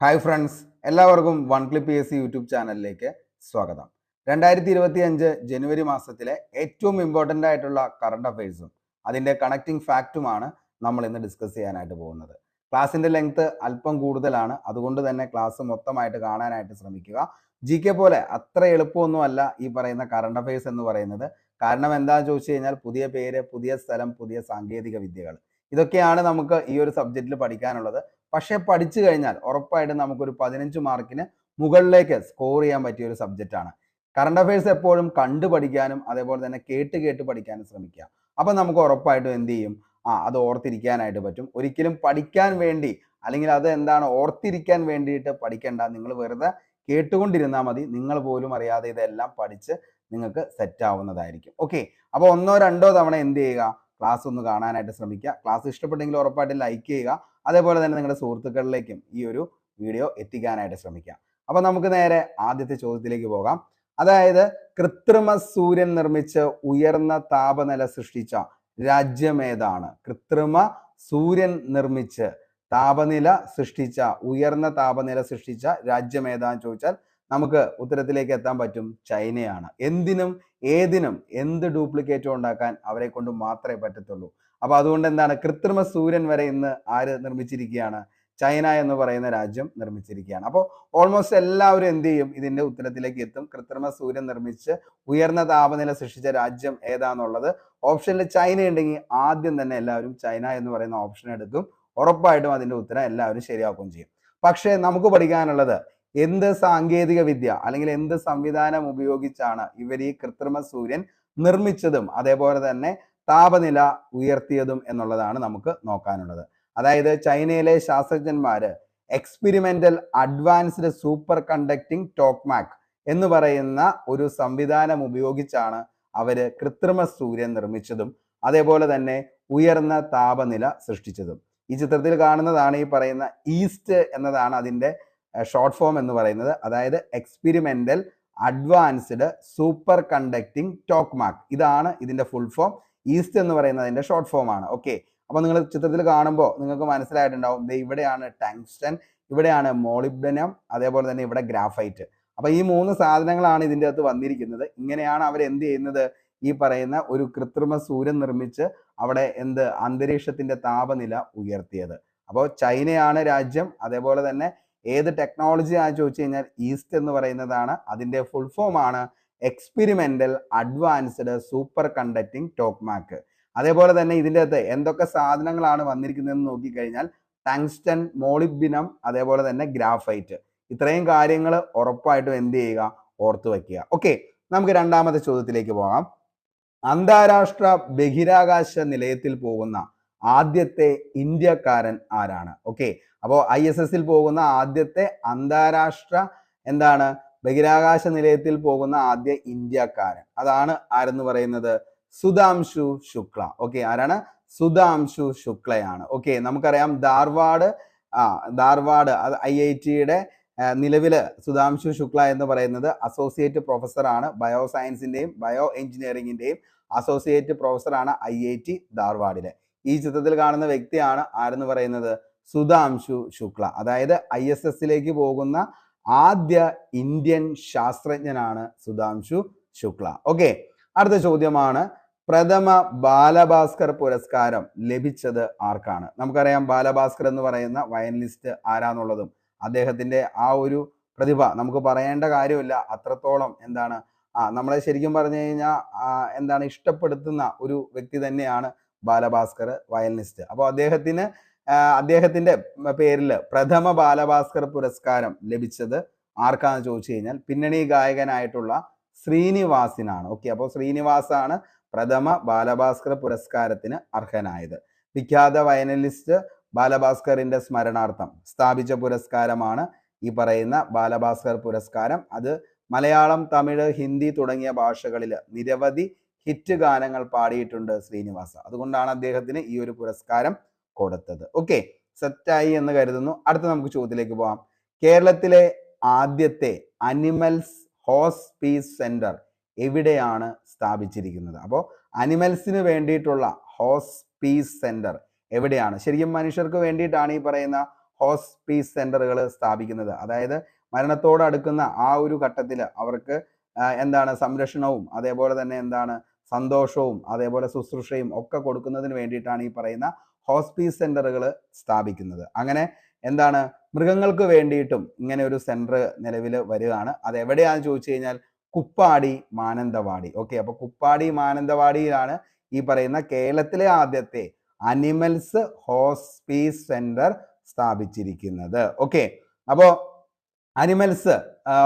Hi friends, എല്ലാവർക്കും one clip PSC YouTube ചാനലിലേക്ക് സ്വാഗതം. 2025 ജനുവരി മാസത്തിലെ ഏറ്റവും ഇമ്പോർട്ടൻ്റ് ആയിട്ടുള്ള കറണ്ട് അഫയേഴ്സും അതിൻ്റെ കണക്റ്റിംഗ് ഫാക്റ്റുമാണ് നമ്മൾ ഇന്ന് ഡിസ്കസ് ചെയ്യാനായിട്ട് പോകുന്നത്. ക്ലാസ്സിൻ്റെ ലെങ്ത് അല്പം കൂടുതലാണ്, അതുകൊണ്ട് തന്നെ ക്ലാസ് മൊത്തമായിട്ട് കാണാനായിട്ട് ശ്രമിക്കുക. GK പോലെ അത്ര എളുപ്പമൊന്നുമല്ല ഈ പറയുന്ന കറണ്ട് അഫയേഴ്സ് എന്ന് പറയുന്നത്. കാരണം എന്താണെന്ന് ചോദിച്ചു കഴിഞ്ഞാൽ പുതിയ പേര്, പുതിയ സ്ഥലം, പുതിയ സാങ്കേതിക വിദ്യകൾ, ഇതൊക്കെയാണ് നമുക്ക് ഈ ഒരു സബ്ജക്റ്റിൽ പഠിക്കാനുള്ളത്. പക്ഷെ പഠിച്ചു കഴിഞ്ഞാൽ ഉറപ്പായിട്ടും നമുക്കൊരു 15 മാർക്കിന് മുകളിലേക്ക് സ്കോർ ചെയ്യാൻ പറ്റിയ ഒരു സബ്ജക്റ്റാണ്. കറണ്ട് അഫയേഴ്സ് എപ്പോഴും കണ്ടു പഠിക്കാനും അതേപോലെ തന്നെ കേട്ട് പഠിക്കാനും ശ്രമിക്കുക. അപ്പം നമുക്ക് ഉറപ്പായിട്ടും എന്ത് ചെയ്യും, അത് ഓർത്തിരിക്കാനായിട്ട് പറ്റും. ഒരിക്കലും പഠിക്കാൻ വേണ്ടി അല്ലെങ്കിൽ അത് എന്താണ് ഓർത്തിരിക്കാൻ വേണ്ടിയിട്ട് പഠിക്കേണ്ട, നിങ്ങൾ വെറുതെ കേട്ടുകൊണ്ടിരുന്നാൽ മതി. നിങ്ങൾ പോലും അറിയാതെ ഇതെല്ലാം പഠിച്ച് നിങ്ങൾക്ക് സെറ്റ് ആവുന്നതായിരിക്കും. ഓക്കെ, അപ്പോൾ 1-2 തവണ എന്ത് ചെയ്യുക, ക്ലാസ് ഒന്ന് കാണാനായിട്ട് ശ്രമിക്കുക. ക്ലാസ് ഇഷ്ടപ്പെട്ടെങ്കിൽ ഉറപ്പായിട്ടും ലൈക്ക് ചെയ്യുക. അതേപോലെ തന്നെ നിങ്ങളുടെ സുഹൃത്തുക്കളിലേക്കും ഈ ഒരു വീഡിയോ എത്തിക്കാനായിട്ട് ശ്രമിക്കുക. അപ്പോൾ നമുക്ക് നേരെ ആദ്യത്തെ ചോദ്യത്തിലേക്ക് പോകാം. അതായത്, കൃത്രിമ സൂര്യൻ നിർമ്മിച്ച് ഉയർന്ന താപനില സൃഷ്ടിച്ച രാജ്യം ഏതാണ്? കൃത്രിമ സൂര്യൻ നിർമ്മിച്ച് ഉയർന്ന താപനില സൃഷ്ടിച്ച രാജ്യം ഏതാന്ന് ചോദിച്ചാൽ നമുക്ക് ഉത്തരത്തിലേക്ക് എത്താൻ പറ്റും, ചൈനയാണ്. എന്തിനും ഏതിനും എന്ത് ഡ്യൂപ്ലിക്കേറ്റും ഉണ്ടാക്കാൻ അവരെ കൊണ്ട് മാത്രമേ പറ്റത്തുള്ളൂ. അപ്പൊ അതുകൊണ്ട് എന്താണ്, കൃത്രിമ സൂര്യൻ വരെ ഇന്ന് ആര് നിർമ്മിച്ചിരിക്കുകയാണ്? ചൈന എന്ന് പറയുന്ന രാജ്യം നിർമ്മിച്ചിരിക്കുകയാണ്. അപ്പോൾ ഓൾമോസ്റ്റ് എല്ലാവരും എന്ത് ചെയ്യും, ഇതിന്റെ ഉത്തരത്തിലേക്ക് എത്തും. കൃത്രിമ സൂര്യൻ നിർമ്മിച്ച് ഉയർന്ന താപനില സൃഷ്ടിച്ച രാജ്യം ഏതാന്നുള്ളത് ഓപ്ഷനിൽ ചൈന ഉണ്ടെങ്കിൽ ആദ്യം തന്നെ എല്ലാവരും ചൈന എന്ന് പറയുന്ന ഓപ്ഷൻ എടുക്കും. ഉറപ്പായിട്ടും അതിന്റെ ഉത്തരം എല്ലാവരും ശരിയാക്കുകയും ചെയ്യും. പക്ഷേ നമുക്ക് പഠിക്കാനുള്ളത് എന്ത് സാങ്കേതിക വിദ്യ അല്ലെങ്കിൽ എന്ത് സംവിധാനം ഉപയോഗിച്ചാണ് ഇവർ ഈ കൃത്രിമ സൂര്യൻ നിർമ്മിച്ചതും അതേപോലെ തന്നെ താപനില ഉയർത്തിയതും എന്നുള്ളതാണ് നമുക്ക് നോക്കാനുള്ളത്. അതായത്, ചൈനയിലെ ശാസ്ത്രജ്ഞന്മാര് എക്സ്പെരിമെന്റൽ അഡ്വാൻസ്ഡ് സൂപ്പർ കണ്ടക്ടിങ് ടോക്മാക് എന്ന് പറയുന്ന ഒരു സംവിധാനം ഉപയോഗിച്ചാണ് അവര് കൃത്രിമ സൂര്യൻ നിർമ്മിച്ചതും അതേപോലെ തന്നെ ഉയർന്ന താപനില സൃഷ്ടിച്ചതും. ഈ ചിത്രത്തിൽ കാണുന്നതാണ് ഈ പറയുന്ന ഈസ്റ്റ് എന്നതാണ് അതിന്റെ ഷോർട്ട് ഫോം എന്ന് പറയുന്നത്. അതായത്, എക്സ്പെരിമെന്റൽ അഡ്വാൻസ്ഡ് സൂപ്പർ കണ്ടക്ടിങ് ടോക്മാക്, ഇതാണ് ഇതിന്റെ ഫുൾ ഫോം. ഈസ്റ്റ് എന്ന് പറയുന്നത് അതിന്റെ ഷോർട്ട് ഫോം ആണ്. ഓക്കെ, അപ്പൊ നിങ്ങൾ ചിത്രത്തിൽ കാണുമ്പോൾ നിങ്ങൾക്ക് മനസ്സിലായിട്ടുണ്ടാവും, ഇവിടെയാണ് ടങ്സ്റ്റൺ, ഇവിടെയാണ് മോളിബ്ഡനം, അതേപോലെ തന്നെ ഇവിടെ ഗ്രാഫൈറ്റ്. അപ്പൊ ഈ 3 സാധനങ്ങളാണ് ഇതിൻ്റെ അകത്ത് വന്നിരിക്കുന്നത്. ഇങ്ങനെയാണ് അവർ എന്ത് ചെയ്യുന്നത്, ഈ പറയുന്ന ഒരു കൃത്രിമ സൂര്യൻ നിർമ്മിച്ച് അവിടെ അന്തരീക്ഷത്തിന്റെ താപനില ഉയർത്തിയത്. അപ്പോൾ ചൈനയാണ് രാജ്യം. അതേപോലെ തന്നെ ഏത് ടെക്നോളജി ആണെന്ന് ചോദിച്ചു കഴിഞ്ഞാൽ ഈസ്റ്റ് എന്ന് പറയുന്നതാണ്. അതിന്റെ ഫുൾ ഫോം ആണ് എക്സ്പെരിമെന്റൽ അഡ്വാൻസ്ഡ് സൂപ്പർ കണ്ടക്ടിങ് ടോക്മാക്. അതേപോലെ തന്നെ ഇതിൻ്റെ അകത്ത് എന്തൊക്കെ സാധനങ്ങളാണ് വന്നിരിക്കുന്നതെന്ന് നോക്കിക്കഴിഞ്ഞാൽ ടങ്സ്റ്റൺ, മോളിബ്ഡിനം, അതേപോലെ തന്നെ ഗ്രാഫൈറ്റ്, ഇത്രയും കാര്യങ്ങൾ ഉറപ്പായിട്ടും എന്ത് ചെയ്യുക, ഓർത്തു വയ്ക്കുക. ഓക്കെ, നമുക്ക് രണ്ടാമത്തെ ചോദ്യത്തിലേക്ക് പോകാം. അന്താരാഷ്ട്ര ബഹിരാകാശ നിലയത്തിൽ പോകുന്ന ആദ്യത്തെ ഇന്ത്യക്കാരൻ ആരാണ്? ഓക്കെ, അപ്പോൾ ISS-ൽ പോകുന്ന ആദ്യത്തെ അന്താരാഷ്ട്ര ബഹിരാകാശ നിലയത്തിൽ പോകുന്ന ആദ്യ ഇന്ത്യക്കാരൻ, അതാണ് ആരെന്ന് പറയുന്നത്, സുധാംശു ശുക്ല. ഓക്കെ, ആരാണ്? സുധാംശു ശുക്ലയാണ്. ഓക്കെ, നമുക്കറിയാം ധാർവാഡ് അത് IIT-യുടെ നിലവില് സുധാംശു ശുക്ല എന്ന് പറയുന്നത് അസോസിയേറ്റ് പ്രൊഫസറാണ്. ബയോസയൻസിന്റെയും ബയോ എഞ്ചിനീയറിംഗിന്റെയും അസോസിയേറ്റ് പ്രൊഫസറാണ് IIT ധാർവാഡിലെ. ഈ ചിത്രത്തിൽ കാണുന്ന വ്യക്തിയാണ് ആരെന്ന് പറയുന്നത്, സുധാംശു ശുക്ല. അതായത് ISS-ലേക്ക് പോകുന്ന ആദ്യ ഇന്ത്യൻ ശാസ്ത്രജ്ഞനാണ് സുധാംശു ശുക്ല. ഓക്കെ, അടുത്ത ചോദ്യമാണ്, പ്രഥമ ബാലഭാസ്കർ പുരസ്കാരം ലഭിച്ചത് ആർക്കാണ്? നമുക്കറിയാം ബാലഭാസ്കർ എന്ന് പറയുന്ന വയലിനിസ്റ്റ് ആരാന്നുള്ളതും അദ്ദേഹത്തിന്റെ ആ ഒരു പ്രതിഭ നമുക്ക് പറയേണ്ട കാര്യമില്ല. അത്രത്തോളം നമ്മളെ ശരിക്കും പറഞ്ഞു കഴിഞ്ഞാൽ ഇഷ്ടപ്പെടുത്തുന്ന ഒരു വ്യക്തി തന്നെയാണ് ബാലഭാസ്കർ വയലിനിസ്റ്റ്. അപ്പോൾ അദ്ദേഹത്തിന്റെ പേരിൽ പ്രഥമ ബാലഭാസ്കർ പുരസ്കാരം ലഭിച്ചത് ആർക്കാന്ന് ചോദിച്ചു കഴിഞ്ഞാൽ പിന്നണി ഗായകനായിട്ടുള്ള ശ്രീനിവാസിനാണ്. ഓക്കെ, അപ്പോൾ ശ്രീനിവാസാണ് പ്രഥമ ബാലഭാസ്കർ പുരസ്കാരത്തിന് അർഹനായത്. വിഖ്യാത വയലിനിസ്റ്റ് ബാലഭാസ്കറിന്റെ സ്മരണാർത്ഥം സ്ഥാപിച്ച പുരസ്കാരമാണ് ഈ പറയുന്ന ബാലഭാസ്കർ പുരസ്കാരം. അത് മലയാളം, തമിഴ്, ഹിന്ദി തുടങ്ങിയ ഭാഷകളിൽ നിരവധി ഹിറ്റ് ഗാനങ്ങൾ പാടിയിട്ടുണ്ട് ശ്രീനിവാസ. അതുകൊണ്ടാണ് അദ്ദേഹത്തിന് ഈ ഒരു പുരസ്കാരം കൊടുത്തത്. ഓക്കെ, സെറ്റായി എന്ന് കരുതുന്നു. അടുത്ത നമുക്ക് ചോദ്യത്തിലേക്ക് പോകാം. കേരളത്തിലെ ആദ്യത്തെ അനിമൽസ് ഹോസ്പീസ് സെന്റർ എവിടെയാണ് സ്ഥാപിച്ചിരിക്കുന്നത്? അപ്പോൾ അനിമൽസിന് വേണ്ടിയിട്ടുള്ള ഹോസ്പീസ് സെന്റർ എവിടെയാണ്? ശരിക്കും മനുഷ്യർക്ക് വേണ്ടിയിട്ടാണ് ഈ പറയുന്ന ഹോസ്പീസ് സെന്ററുകൾ സ്ഥാപിക്കുന്നത്. അതായത് മരണത്തോട് അടുക്കുന്ന ആ ഒരു ഘട്ടത്തിൽ അവർക്ക് എന്താണ് സംരക്ഷണവും അതേപോലെ തന്നെ എന്താണ് സന്തോഷവും അതേപോലെ ശുശ്രൂഷയും ഒക്കെ കൊടുക്കുന്നതിന് വേണ്ടിയിട്ടാണ് ഈ പറയുന്ന ഹോസ്പീസ് സെന്ററുകൾ സ്ഥാപിക്കുന്നത്. അങ്ങനെ എന്താണ് മൃഗങ്ങൾക്ക് വേണ്ടിയിട്ടും ഇങ്ങനെ ഒരു സെന്റർ നിലവിൽ വരികയാണ്. അത് എവിടെയാണെന്ന് ചോദിച്ചു കഴിഞ്ഞാൽ കുപ്പാടി മാനന്തവാടി. ഓക്കെ, അപ്പൊ കുപ്പാടി മാനന്തവാടിയിലാണ് ഈ പറയുന്ന കേരളത്തിലെ ആദ്യത്തെ അനിമൽസ് ഹോസ്പീസ് സെന്റർ സ്ഥാപിച്ചിരിക്കുന്നത്. ഓക്കെ, അപ്പോ അനിമൽസ്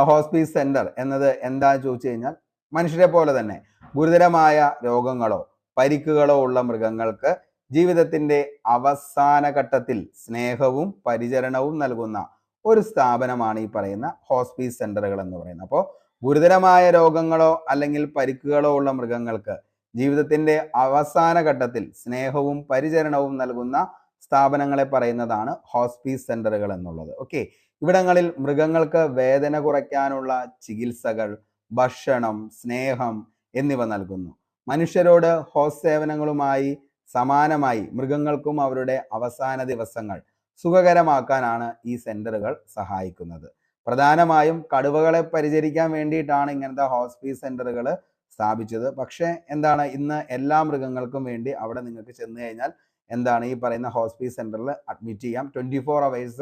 ഹോസ്പീസ് സെന്റർ എന്നത് എന്താ ചോദിച്ചു കഴിഞ്ഞാൽ മനുഷ്യരെ പോലെ തന്നെ ഗുരുതരമായ രോഗങ്ങളോ പരിക്കുകളോ ഉള്ള മൃഗങ്ങൾക്ക് ജീവിതത്തിന്റെ അവസാന ഘട്ടത്തിൽ സ്നേഹവും പരിചരണവും നൽകുന്ന ഒരു സ്ഥാപനമാണ് ഈ പറയുന്ന ഹോസ്പീസ് സെന്ററുകൾ എന്ന് പറയുന്നത്. അപ്പോൾ ഗുരുതരമായ രോഗങ്ങളോ അല്ലെങ്കിൽ പരിക്കുകളോ ഉള്ള മൃഗങ്ങൾക്ക് ജീവിതത്തിന്റെ അവസാന ഘട്ടത്തിൽ സ്നേഹവും പരിചരണവും നൽകുന്ന സ്ഥാപനങ്ങളെ പറയുന്നതാണ് ഹോസ്പീസ് സെന്ററുകൾ എന്നുള്ളത്. ഓക്കെ, ഇവിടങ്ങളിൽ മൃഗങ്ങൾക്ക് വേദന കുറയ്ക്കാനുള്ള ചികിത്സകൾ, ഭക്ഷണം, സ്നേഹം എന്നിവ നൽകുന്നു. മനുഷ്യരോട് ഹോസ് സേവനങ്ങളുമായി സമാനമായി മൃഗങ്ങൾക്കും അവരുടെ അവസാന ദിവസങ്ങൾ സുഖകരമാക്കാനാണ് ഈ സെന്ററുകൾ സഹായിക്കുന്നത്. പ്രധാനമായും കടുവകളെ പരിചരിക്കാൻ വേണ്ടിയിട്ടാണ് ഇങ്ങനത്തെ ഹോസ്പീസ് സെന്ററുകൾ സ്ഥാപിച്ചത്. പക്ഷേ എന്താണ് ഇന്ന് എല്ലാ മൃഗങ്ങൾക്കും വേണ്ടി അവിടെ നിങ്ങൾക്ക് ചെന്ന് കഴിഞ്ഞാൽ എന്താണ് ഈ പറയുന്ന ഹോസ്പീസ് സെന്ററിൽ അഡ്മിറ്റ് ചെയ്യാം. 24 hours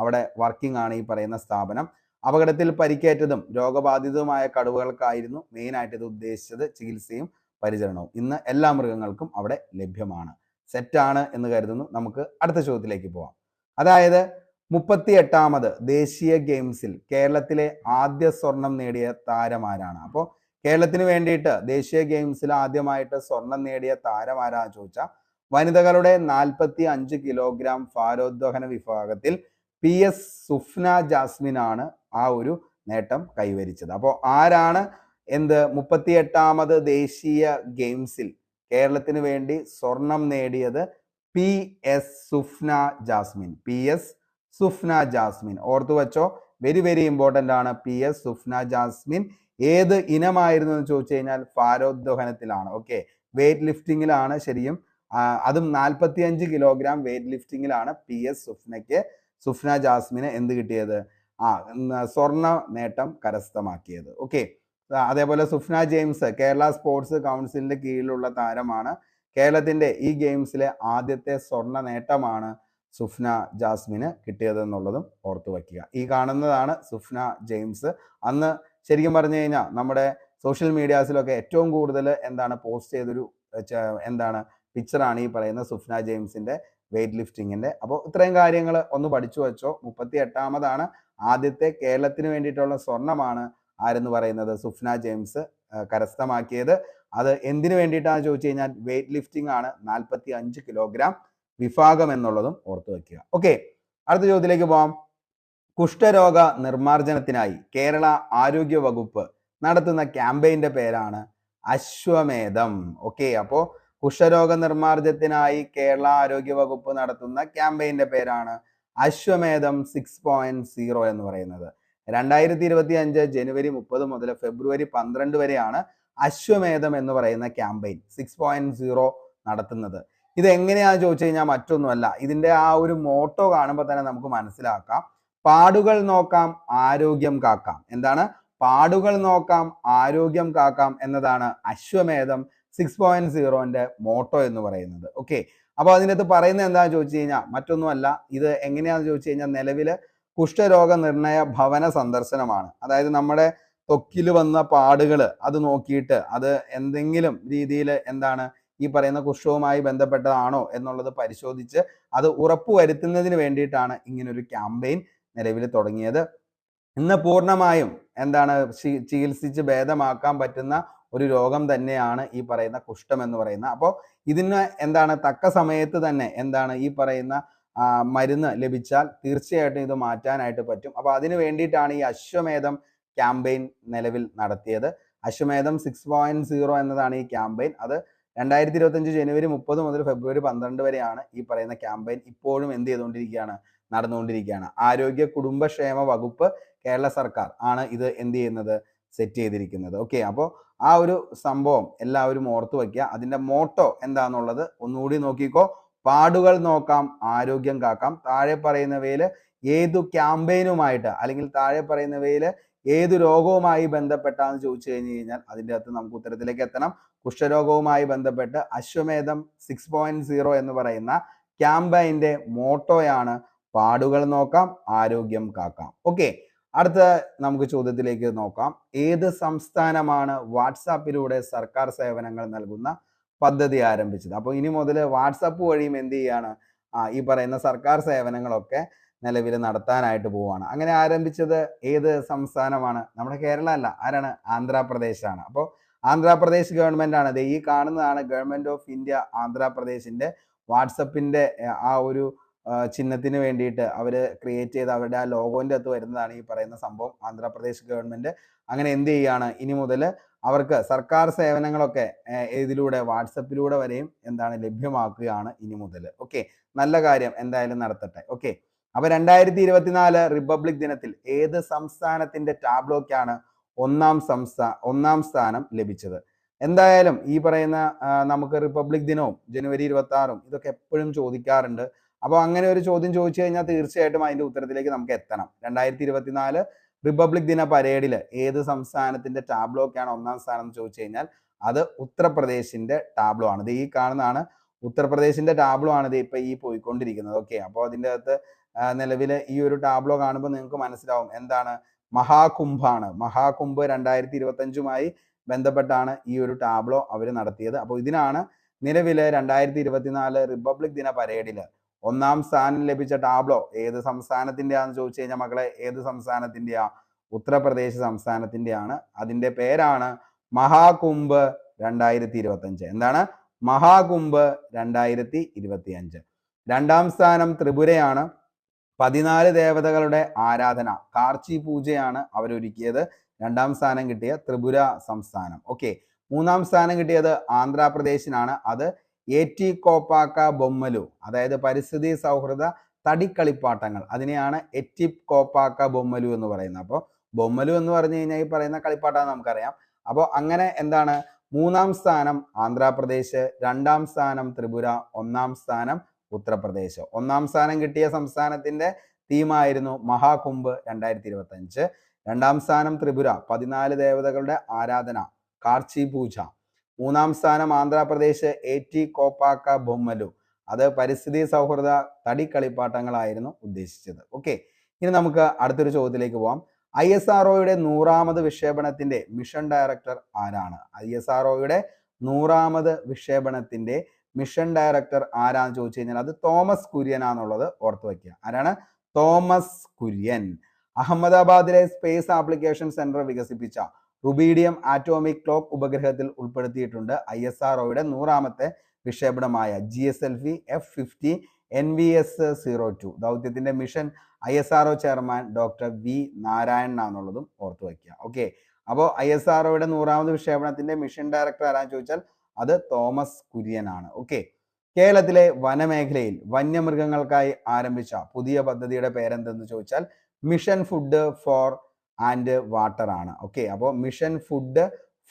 അവിടെ വർക്കിംഗ് ആണ് ഈ പറയുന്ന സ്ഥാപനം. അപകടത്തിൽ പരിക്കേറ്റതും രോഗബാധിതവുമായ കടുവകൾക്കായിരുന്നു മെയിനായിട്ട് ഇത് ഉദ്ദേശിച്ചത് ചികിത്സയും പരിചരണവും. ഇന്ന് എല്ലാ മൃഗങ്ങൾക്കും അവിടെ ലഭ്യമാണ്. സെറ്റാണ് എന്ന് കരുതുന്നു. നമുക്ക് അടുത്ത ചോദ്യത്തിലേക്ക് പോവാം. അതായത് 38ാമത് ദേശീയ ഗെയിംസിൽ കേരളത്തിലെ ആദ്യ സ്വർണം നേടിയ താരമാരാണ്? അപ്പോൾ കേരളത്തിന് വേണ്ടിയിട്ട് ദേശീയ ഗെയിംസിൽ ആദ്യമായിട്ട് സ്വർണം നേടിയ താരമാരാന്ന് ചോദിച്ചാൽ വനിതകളുടെ 45 കിലോഗ്രാം ഭാരോദ്വഹന വിഭാഗത്തിൽ PS സുഫ്ന ജാസ്മിൻ ആണ് ആ ഒരു നേട്ടം കൈവരിച്ചത്. അപ്പോൾ ആരാണ് 38ാമത് ദേശീയ ഗെയിംസിൽ കേരളത്തിന് വേണ്ടി സ്വർണം നേടിയത്? PS സുഫ്ന ജാസ്മിൻ. PS സുഫ്ന ജാസ്മിൻ ഓർത്തു വെച്ചോ, വെരി വെരി ഇമ്പോർട്ടൻ്റ് ആണ്. PS സുഫ്ന ജാസ്മിൻ ഏത് ഇനമായിരുന്നു എന്ന് ചോദിച്ചു കഴിഞ്ഞാൽ ഭാരോദ്വഹനത്തിലാണ്. ഓക്കെ, വെയ്റ്റ് ലിഫ്റ്റിങ്ങിലാണ് ശരിയും. അതും 45 കിലോഗ്രാം വെയ്റ്റ് ലിഫ്റ്റിങ്ങിലാണ് PS സുഫ്ന ജാസ്മിന് എന്ത് കിട്ടിയത്? സ്വർണ്ണ നേട്ടം കരസ്ഥമാക്കിയത്. ഓക്കെ, അതേപോലെ സുഫ്ന ജെയിംസ് കേരള സ്പോർട്സ് കൗൺസിലിന്റെ കീഴിലുള്ള താരമാണ്. കേരളത്തിന്റെ ഈ ഗെയിംസിലെ ആദ്യത്തെ സ്വർണ്ണ നേട്ടമാണ് സുഫ്ന ജാസ്മിന് കിട്ടിയതെന്നുള്ളതും ഓർത്തു വയ്ക്കുക. ഈ കാണുന്നതാണ് സുഫ്ന ജെയിംസ്. അന്ന് ശരിക്കും പറഞ്ഞു കഴിഞ്ഞാൽ നമ്മുടെ സോഷ്യൽ മീഡിയാസിലൊക്കെ ഏറ്റവും കൂടുതൽ എന്താണ് പോസ്റ്റ് ചെയ്തൊരു എന്താണ് പിക്ചറാണ് ഈ പറയുന്ന സുഫ്ന ജെയിംസിന്റെ വെയ്റ്റ് ലിഫ്റ്റിങ്ങിന്റെ. അപ്പോൾ ഇത്രയും കാര്യങ്ങൾ ഒന്ന് പഠിച്ചു വെച്ചോ. 38ാമതാണ് ആദ്യത്തെ കേരളത്തിന് വേണ്ടിയിട്ടുള്ള സ്വർണമാണ് ആരെന്ന് പറയുന്നത് സുഫ്ന ജെയിംസ് കരസ്ഥമാക്കിയത്. അത് എന്തിനു വേണ്ടിയിട്ടാണ് ചോദിച്ചു കഴിഞ്ഞാൽ വെയ്റ്റ് ലിഫ്റ്റിംഗ് ആണ്, 45 കിലോഗ്രാം വിഭാഗം എന്നുള്ളതും ഓർത്തു വെക്കുക. ഓക്കെ, അടുത്ത ചോദ്യത്തിലേക്ക് പോവാം. കുഷ്ഠരോഗ നിർമ്മാർജ്ജനത്തിനായി കേരള ആരോഗ്യ വകുപ്പ് നടത്തുന്ന ക്യാമ്പയിന്റെ പേരാണ് അശ്വമേധം. ഓക്കെ, അപ്പോൾ കുഷ്ഠരോഗ നിർമ്മാർജ്ജനത്തിനായി കേരള ആരോഗ്യ വകുപ്പ് നടത്തുന്ന ക്യാമ്പയിന്റെ പേരാണ് അശ്വമേധം 6.0 എന്ന് പറയുന്നത്. 2025 ജനുവരി 30 മുതൽ ഫെബ്രുവരി 12 വരെയാണ് അശ്വമേധം എന്ന് പറയുന്ന ക്യാമ്പയിൻ 6.0 നടത്തുന്നത്. ഇത് എങ്ങനെയാണെന്ന് ചോദിച്ചു കഴിഞ്ഞാൽ മറ്റൊന്നുമല്ല, ഇതിന്റെ ആ ഒരു മോട്ടോ കാണുമ്പോൾ തന്നെ നമുക്ക് മനസ്സിലാക്കാം. പാടുകൾ നോക്കാം, ആരോഗ്യം കാക്കാം. എന്താണ്? പാടുകൾ നോക്കാം, ആരോഗ്യം കാക്കാം എന്നതാണ് അശ്വമേധം 6.0ന്റെ മോട്ടോ എന്ന് പറയുന്നത്. ഓക്കെ, അപ്പോൾ അതിനകത്ത് പറയുന്നത് എന്താണെന്ന് ചോദിച്ചു കഴിഞ്ഞാൽ മറ്റൊന്നുമല്ല, ഇത് എങ്ങനെയാണെന്ന് ചോദിച്ചു കഴിഞ്ഞാൽ നിലവിൽ കുഷ്ഠരോഗ നിർണയ ഭവന സന്ദർശനമാണ്. അതായത് നമ്മുടെ ത്വക്കിൽ വന്ന പാടുകൾ അത് നോക്കിയിട്ട് അത് എന്തെങ്കിലും രീതിയിൽ എന്താണ് ഈ പറയുന്ന കുഷ്ഠവുമായി ബന്ധപ്പെട്ടതാണോ എന്നുള്ളത് പരിശോധിച്ച് അത് ഉറപ്പുവരുത്തുന്നതിന് വേണ്ടിയിട്ടാണ് ഇങ്ങനൊരു ക്യാമ്പയിൻ നിലവിൽ തുടങ്ങിയത്. ഇന്ന് പൂർണ്ണമായും എന്താണ് ചികിത്സിച്ച് ഭേദമാക്കാൻ പറ്റുന്ന ഒരു രോഗം തന്നെയാണ് ഈ പറയുന്ന കുഷ്ഠം എന്ന് പറയുന്ന. അപ്പോൾ ഇതിന് എന്താണ് തക്ക സമയത്ത് തന്നെ എന്താണ് ഈ പറയുന്ന മരുന്ന് ലഭിച്ചാൽ തീർച്ചയായിട്ടും ഇത് മാറ്റാനായിട്ട് പറ്റും. അപ്പോൾ അതിന് വേണ്ടിയിട്ടാണ് ഈ അശ്വമേധം ക്യാമ്പയിൻ നിലവിൽ നടത്തിയത്. അശ്വമേധം 6.0 എന്നതാണ് ഈ ക്യാമ്പയിൻ. അത് 2025 ജനുവരി 30 മുതൽ ഫെബ്രുവരി 12 വരെയാണ് ഈ പറയുന്ന ക്യാമ്പയിൻ ഇപ്പോഴും എന്ത് ചെയ്തുകൊണ്ടിരിക്കുകയാണ്, നടന്നുകൊണ്ടിരിക്കുകയാണ്. ആരോഗ്യ കുടുംബക്ഷേമ വകുപ്പ് കേരള സർക്കാർ ആണ് ഇത് എന്ത് ചെയ്യുന്നത്, സെറ്റ് ചെയ്തിരിക്കുന്നത്. ഓക്കെ, അപ്പോൾ ആ ഒരു സംഭവം എല്ലാവരും ഓർത്തു വയ്ക്കുക. അതിന്റെ മോട്ടോ എന്താണെന്നുള്ളത് ഒന്നുകൂടി നോക്കിക്കോ. പാടുകൾ നോക്കാം, ആരോഗ്യം കാക്കാം. താഴെ പറയുന്നവയിൽ ഏതു ക്യാമ്പയിനുമായിട്ട് അല്ലെങ്കിൽ താഴെ പറയുന്നവയിൽ ഏതു രോഗവുമായി ബന്ധപ്പെട്ടാന്ന് ചോദിച്ചു കഴിഞ്ഞാൽ അതിൻ്റെ അകത്ത് നമുക്ക് ഉത്തരത്തിലേക്ക് എത്തണം. കുഷ്ഠരോഗവുമായി ബന്ധപ്പെട്ട് അശ്വമേധം 6.0 എന്ന് പറയുന്ന ക്യാമ്പയിന്റെ മോട്ടോയാണ് പാടുകൾ നോക്കാം, ആരോഗ്യം കാക്കാം. ഓക്കെ, അടുത്ത നമുക്ക് ചോദ്യത്തിലേക്ക് നോക്കാം. ഏത് സംസ്ഥാനമാണ് വാട്സാപ്പിലൂടെ സർക്കാർ സേവനങ്ങൾ നൽകുന്ന പദ്ധതി ആരംഭിച്ചത്? അപ്പോൾ ഇനി മുതൽ വാട്സാപ്പ് വഴിയും എന്ത് ചെയ്യാണ്, ഈ പറയുന്ന സർക്കാർ സേവനങ്ങളൊക്കെ നിലവിൽ നടത്താനായിട്ട് പോവുകയാണ്. അങ്ങനെ ആരംഭിച്ചത് ഏത് സംസ്ഥാനമാണ്? നമ്മുടെ കേരളം അല്ല, ആരാണ്? ആന്ധ്രാപ്രദേശാണ്. അപ്പോൾ ആന്ധ്രാപ്രദേശ് ഗവൺമെന്റ് ആണ്. ഈ കാണുന്നതാണ് ഗവൺമെന്റ് ഓഫ് ഇന്ത്യ ആന്ധ്രാപ്രദേശിന്റെ വാട്സപ്പിന്റെ ആ ഒരു ചിഹ്നത്തിന് വേണ്ടിയിട്ട് അവർ ക്രിയേറ്റ് ചെയ്ത് അവരുടെ ആ ലോഗോന്റെ അകത്ത് വരുന്നതാണ് ഈ പറയുന്ന സംഭവം. ആന്ധ്രാപ്രദേശ് ഗവൺമെന്റ് അങ്ങനെ എന്ത് ചെയ്യാണ്, ഇനി മുതൽ അവർക്ക് സർക്കാർ സേവനങ്ങളൊക്കെ ഇതിലൂടെ വാട്സപ്പിലൂടെ വരെയും എന്താണ് ലഭ്യമാക്കുകയാണ് ഇനി മുതൽ. ഓക്കെ, നല്ല കാര്യം, എന്തായാലും നടത്തട്ടെ. ഓക്കെ, അപ്പൊ 2024 റിപ്പബ്ലിക് ദിനത്തിൽ ഏത് സംസ്ഥാനത്തിന്റെ ടാബ്ലോക്കാണ് ഒന്നാം സ്ഥാനം ലഭിച്ചത്? എന്തായാലും ഈ പറയുന്ന നമുക്ക് റിപ്പബ്ലിക് ദിനവും ജനുവരി 26 ഇതൊക്കെ എപ്പോഴും ചോദിക്കാറുണ്ട്. അപ്പോൾ അങ്ങനെ ഒരു ചോദ്യം ചോദിച്ചു കഴിഞ്ഞാൽ തീർച്ചയായിട്ടും അതിന്റെ ഉത്തരത്തിലേക്ക് നമുക്ക് എത്തണം. 2024 റിപ്പബ്ലിക് ദിന പരേഡിൽ ഏത് സംസ്ഥാനത്തിന്റെ ടാബ്ലോക്കാണ് ഒന്നാം സ്ഥാനം എന്ന് ചോദിച്ചു കഴിഞ്ഞാൽ അത് ഉത്തർപ്രദേശിന്റെ ടാബ്ലോ ആണ്. ഇത് ഈ കാണുന്നതാണ് ഉത്തർപ്രദേശിന്റെ ടാബ്ലോ ആണ് ഇത് ഇപ്പൊ ഈ പോയിക്കൊണ്ടിരിക്കുന്നത്. ഓക്കെ, അപ്പോൾ അതിൻ്റെ അകത്ത് നിലവിൽ ഈ ഒരു ടാബ്ലോ കാണുമ്പോൾ നിങ്ങൾക്ക് മനസ്സിലാവും എന്താണ്, മഹാകുംഭാണ്. മഹാകുംഭ് 2025 ബന്ധപ്പെട്ടാണ് ഈ ഒരു ടാബ്ലോ അവർ നടത്തിയത്. അപ്പോൾ ഇതിനാണ് നിലവിൽ 2024 റിപ്പബ്ലിക് ദിന പരേഡിൽ ഒന്നാം സ്ഥാനം ലഭിച്ച ടാബ്ലോ ഏത് സംസ്ഥാനത്തിൻ്റെയാണെന്ന് ചോദിച്ചു കഴിഞ്ഞാൽ മക്കളെ, ഏത് സംസ്ഥാനത്തിൻ്റെയാ? ഉത്തർപ്രദേശ് സംസ്ഥാനത്തിൻ്റെയാണ്. അതിൻ്റെ പേരാണ് മഹാകുംഭ് 2025. എന്താണ്? മഹാകുംഭ് 2025. രണ്ടാം സ്ഥാനം ത്രിപുരയാണ്. 14 ദേവതകളുടെ ആരാധന, കാർച്ചി പൂജയാണ് അവരൊരുക്കിയത്. രണ്ടാം സ്ഥാനം കിട്ടിയ ത്രിപുര സംസ്ഥാനം. ഓക്കെ, മൂന്നാം സ്ഥാനം കിട്ടിയത് ആന്ധ്രാപ്രദേശിനാണ്. അത് ഏറ്റി കോപ്പാക്ക ബൊമ്മലു, അതായത് പരിസ്ഥിതി സൗഹൃദ തടിക്കളിപ്പാട്ടങ്ങൾ, അതിനെയാണ് എറ്റിപ് കോപ്പാക്ക ബൊമ്മലു എന്ന് പറയുന്നത്. അപ്പോൾ ബൊമ്മലു എന്ന് പറഞ്ഞു കഴിഞ്ഞാൽ ഈ പറയുന്ന കളിപ്പാട്ടം നമുക്കറിയാം. അപ്പോൾ അങ്ങനെ എന്താണ്, മൂന്നാം സ്ഥാനം ആന്ധ്രാപ്രദേശ്, രണ്ടാം സ്ഥാനം ത്രിപുര, ഒന്നാം സ്ഥാനം ഉത്തർപ്രദേശ്. ഒന്നാം സ്ഥാനം കിട്ടിയ സംസ്ഥാനത്തിന്റെ തീമായിരുന്നു മഹാകുംഭ് 2025. രണ്ടാം സ്ഥാനം ത്രിപുര, 14 ദേവതകളുടെ ആരാധന, കാർച്ചി പൂജ. മൂന്നാം സ്ഥാനം ആന്ധ്രാപ്രദേശ്, ഏറ്റി കോപ്പാക്ക ബൊമ്മലു, അത് പരിസ്ഥിതി സൗഹൃദ തടിക്കളിപ്പാട്ടങ്ങളായിരുന്നു ഉദ്ദേശിച്ചത്. ഓക്കെ, ഇനി നമുക്ക് അടുത്തൊരു ചോദ്യത്തിലേക്ക് പോവാം. ISROയുടെ 100ാമത് വിക്ഷേപണത്തിന്റെ മിഷൻ ഡയറക്ടർ ആരാണ്? ISROയുടെ 100ാമത് വിക്ഷേപണത്തിന്റെ മിഷൻ ഡയറക്ടർ ആരാന്ന് ചോദിച്ചു കഴിഞ്ഞാൽ അത് തോമസ് കുര്യൻ ആണെന്നുള്ളത് ഓർത്തു വയ്ക്കുക. ആരാണ്? തോമസ് കുര്യൻ. അഹമ്മദാബാദിലെ സ്പേസ് ആപ്ലിക്കേഷൻ സെന്റർ വികസിപ്പിച്ച റുബീഡിയം ആറ്റോമിക് ക്ലോക്ക് ഉപഗ്രഹത്തിൽ ഉൾപ്പെടുത്തിയിട്ടുണ്ട് ISROയുടെ 100ാമത്തെ വിക്ഷേപണമായ GSLV F50 NVS-02. ദൗത്യത്തിന്റെ mission ISRO chairman doctor V Narayanan ആണെന്നുള്ളതും ഓർത്തു വയ്ക്കുക. ഓക്കെ, അപ്പോൾ ISROയുടെ 100ാമത് വിക്ഷേപണത്തിന്റെ മിഷൻ ഡയറക്ടർ ആരാന്ന് ചോദിച്ചാൽ അത് തോമസ് കുര്യൻ ആണ്. ഓക്കെ, കേരളത്തിലെ വനമേഖലയിൽ വന്യമൃഗങ്ങൾക്കായി ആരംഭിച്ച പുതിയ പദ്ധതിയുടെ പേരെന്തെന്ന് ചോദിച്ചാൽ mission food for and water ആണ്. ഓക്കെ, അപ്പോൾ mission food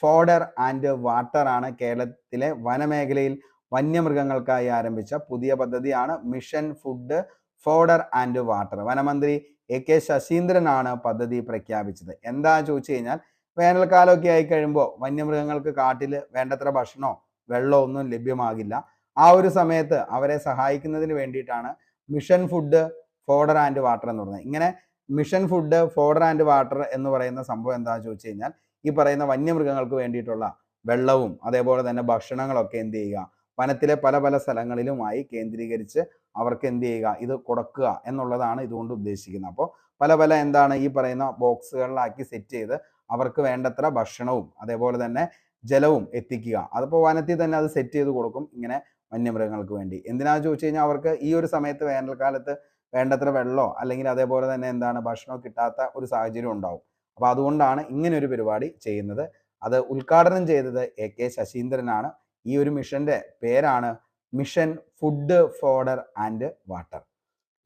fodder and water ആണ് കേരളത്തിലെ വനമേഖലയിൽ വന്യമൃഗങ്ങൾക്കായി ആരംഭിച്ച പുതിയ പദ്ധതിയാണ് mission food fodder and water. വനമന്ത്രി AK ശശീന്ദ്രനാണ് പദ്ധതി പ്രഖ്യാപിച്ചത്. എന്താ ചോദിച്ചു കഴിഞ്ഞാൽ വേനൽക്കാലമൊക്കെ ആയി കഴിയുമ്പോൾ വന്യമൃഗങ്ങൾക്ക് കാട്ടിൽ വേണ്ടത്ര ഭക്ഷണമോ വെള്ളമോ ഒന്നും ലഭ്യമാകില്ല. ആ ഒരു സമയത്ത് അവരെ സഹായിക്കുന്നതിന് വേണ്ടിയിട്ടാണ് mission food fodder and water എന്ന് പറയുന്നത്. ഇങ്ങനെ mission food fodder and water എന്ന് പറയുന്ന സംഭവം എന്താണെന്ന് ചോദിച്ചു കഴിഞ്ഞാൽ ഈ പറയുന്ന വന്യമൃഗങ്ങൾക്ക് വേണ്ടിയിട്ടുള്ള വെള്ളവും അതേപോലെ തന്നെ ഭക്ഷണങ്ങളൊക്കെ എന്ത് ചെയ്യുക, വനത്തിലെ പല പല സ്ഥലങ്ങളിലുമായി കേന്ദ്രീകരിച്ച് അവർക്ക് എന്ത് ചെയ്യുക, ഇത് കൊടുക്കുക എന്നുള്ളതാണ് ഇതുകൊണ്ട് ഉദ്ദേശിക്കുന്നത്. അപ്പോൾ പല പല എന്താണ് ഈ പറയുന്ന ബോക്സുകളിലാക്കി സെറ്റ് ചെയ്ത് അവർക്ക് വേണ്ടത്ര ഭക്ഷണവും അതേപോലെ തന്നെ ജലവും എത്തിക്കുക. അതിപ്പോൾ വനത്തിൽ തന്നെ അത് സെറ്റ് ചെയ്ത് കൊടുക്കും ഇങ്ങനെ വന്യമൃഗങ്ങൾക്ക് വേണ്ടി. എന്തിനാണെന്ന് ചോദിച്ചു കഴിഞ്ഞാൽ അവർക്ക് ഈ ഒരു സമയത്ത് വേനൽക്കാലത്ത് വേണ്ടത്ര വെള്ളമോ അല്ലെങ്കിൽ അതേപോലെ തന്നെ എന്താണ് ഭക്ഷണമോ കിട്ടാത്ത ഒരു സാഹചര്യം ഉണ്ടാവും. അപ്പോൾ അതുകൊണ്ടാണ് ഇങ്ങനെ ഒരു പരിപാടി ചെയ്യുന്നത്. അത് ഉദ്ഘാടനം ചെയ്തത് AK ശശീന്ദ്രനാണ്. ഈ ഒരു മിഷന്റെ പേരാണ് mission food fodder and water.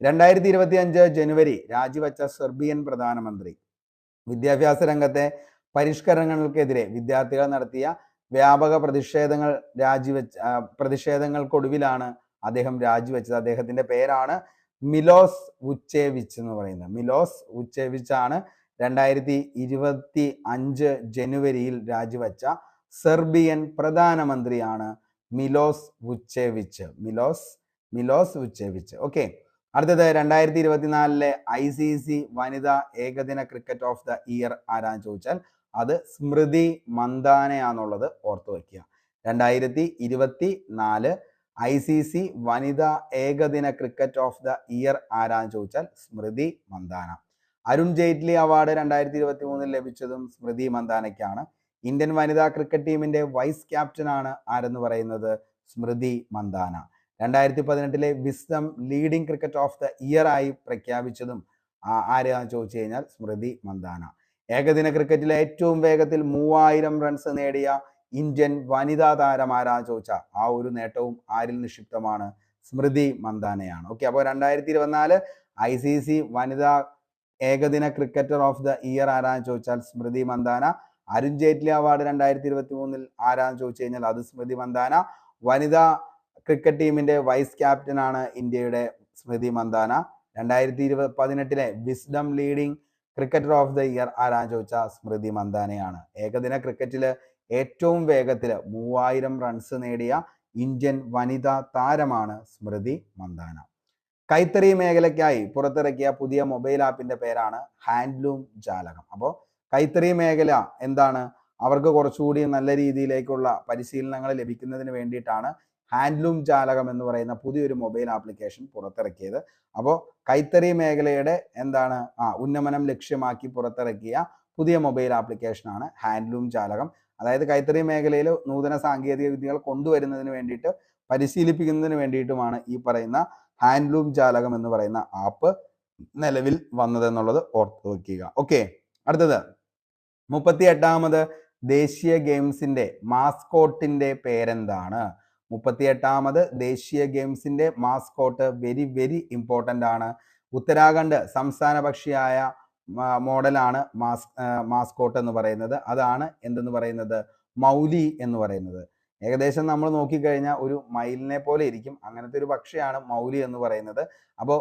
2025 ജനുവരി രാജിവെച്ച സെർബിയൻ പ്രധാനമന്ത്രി വിദ്യാഭ്യാസ രംഗത്തെ പരിഷ്കരണങ്ങൾക്കെതിരെ വിദ്യാർത്ഥികൾ നടത്തിയ വ്യാപക പ്രതിഷേധങ്ങൾക്കൊടുവിലാണ് അദ്ദേഹം രാജിവെച്ചത്. അദ്ദേഹത്തിന്റെ പേരാണ് മിലോസ് വുച്ചേവിച്ച് എന്ന് പറയുന്നത്. മിലോസ് വുച്ചേവിച്ച് ആണ് 2025 ജനുവരിയിൽ രാജിവെച്ച സെർബിയൻ പ്രധാനമന്ത്രിയാണ് മിലോസ് വുച്ചേവിച്ച്. മിലോസ് വുച്ചേവിച്ച്. ഓക്കെ, അടുത്തത് 2024 ICC വനിതാ ഏകദിന ക്രിക്കറ്റ് ഓഫ് ദ ഇയർ ആരാന്ന് ചോദിച്ചാൽ അത് സ്മൃതി മന്ദാനയാന്നുള്ളത് ഓർത്തു വയ്ക്കുക. 2024 ICC വനിതാ ഏകദിന ക്രിക്കറ്റ് ഓഫ് ദ ഇയർ ആരാന്ന് ചോദിച്ചാൽ സ്മൃതി മന്ദാന. അരുൺ ജെയ്റ്റ്ലി അവാർഡ് 2023 ലഭിച്ചതും സ്മൃതി മന്ദാനയ്ക്കാണ്. ഇന്ത്യൻ വനിതാ ക്രിക്കറ്റ് ടീമിന്റെ വൈസ് ക്യാപ്റ്റൻ ആണ് ആരെന്ന് പറയുന്നത് Smriti Mandhana. 2018 Wisden leading cricket of the year ആയി പ്രഖ്യാപിച്ചതും ആരെയാന്ന് ചോദിച്ചു കഴിഞ്ഞാൽ സ്മൃതി മന്ദാന. ഏകദിന ക്രിക്കറ്റിലെ ഏറ്റവും വേഗത്തിൽ 3000 റൺസ് നേടിയ ഇന്ത്യൻ വനിതാ താരം ആരാന്ന് ചോദിച്ചാൽ ആ ഒരു നേട്ടവും ആരിൽ നിക്ഷിപ്തമാണ്? സ്മൃതി മന്ദാനയാണ്. ഓക്കെ, അപ്പോൾ 2024 ICC വനിതാ ഏകദിന ക്രിക്കറ്റർ ഓഫ് ദ ഇയർ ആരാന്ന് ചോദിച്ചാൽ സ്മൃതി മന്ദാന. അരുൺ ജെയ്റ്റ്ലി അവാർഡ് 2023 ആരാന്ന് ചോദിച്ചു കഴിഞ്ഞാൽ അത് സ്മൃതി മന്ദാന. വനിതാ ക്രിക്കറ്റ് ടീമിന്റെ വൈസ് ക്യാപ്റ്റൻ ആണ് ഇന്ത്യയുടെ Smriti Mandhana. 2018 Wisden leading cricketer of the year ആരാന്ന് ചോദിച്ചാൽ സ്മൃതി മന്ദാനയാണ്. ഏകദിന ക്രിക്കറ്റില് ഏറ്റവും വേഗത്തിൽ 3000 റൺസ് നേടിയ ഇന്ത്യൻ വനിതാ താരമാണ് സ്മൃതി മന്ദാന. കൈത്തറി മേഖലയ്ക്കായി പുറത്തിറക്കിയ പുതിയ മൊബൈൽ ആപ്പിന്റെ പേരാണ് ഹാൻഡ്ലൂം ജാലകം. അപ്പോൾ കൈത്തറി മേഖല എന്താണ്? അവർക്ക് കുറച്ചുകൂടി നല്ല രീതിയിലേക്കുള്ള പരിശീലനങ്ങൾ ലഭിക്കുന്നതിന് വേണ്ടിയിട്ടാണ് ഹാൻഡ്ലൂം ജാലകം എന്ന് പറയുന്ന പുതിയൊരു മൊബൈൽ ആപ്ലിക്കേഷൻ പുറത്തിറക്കിയത്. അപ്പോൾ കൈത്തറി മേഖലയുടെ എന്താണ് ഉന്നമനം ലക്ഷ്യമാക്കി പുറത്തിറക്കിയ പുതിയ മൊബൈൽ ആപ്ലിക്കേഷനാണ് ഹാൻഡ്ലൂം ജാലകം. അതായത് കൈത്തറി മേഖലയിൽ നൂതന സാങ്കേതിക വിദ്യകൾ കൊണ്ടുവരുന്നതിന് വേണ്ടിയിട്ട് പരിശീലിപ്പിക്കുന്നതിന് വേണ്ടിയിട്ടുമാണ് ഈ പറയുന്ന ഹാൻഡ്ലൂം ജാലകം എന്ന് പറയുന്ന ആപ്പ് നിലവിൽ വന്നതെന്നുള്ളത് ഓർത്തു വയ്ക്കുക. ഓക്കെ, അടുത്തത് 38ാമത് ദേശീയ ഗെയിംസിന്റെ മാസ്കോട്ടിന്റെ പേരെന്താണ്? 38ാമത് ദേശീയ ഗെയിംസിന്റെ മാസ്കോട്ട് വെരി വെരി ഇമ്പോർട്ടൻ്റ് ആണ്. ഉത്തരാഖണ്ഡ് സംസ്ഥാന പക്ഷിയായ മോഡലാണ് മാസ്കോട്ട് എന്ന് പറയുന്നത്. അതാണ് എന്തെന്ന് പറയുന്നത്? മൗലി എന്ന് പറയുന്നത്. ഏകദേശം നമ്മൾ നോക്കിക്കഴിഞ്ഞാൽ ഒരു മയിലിനെ പോലെ ഇരിക്കും, അങ്ങനത്തെ ഒരു പക്ഷിയാണ് മൗലി എന്ന് പറയുന്നത്. അപ്പോൾ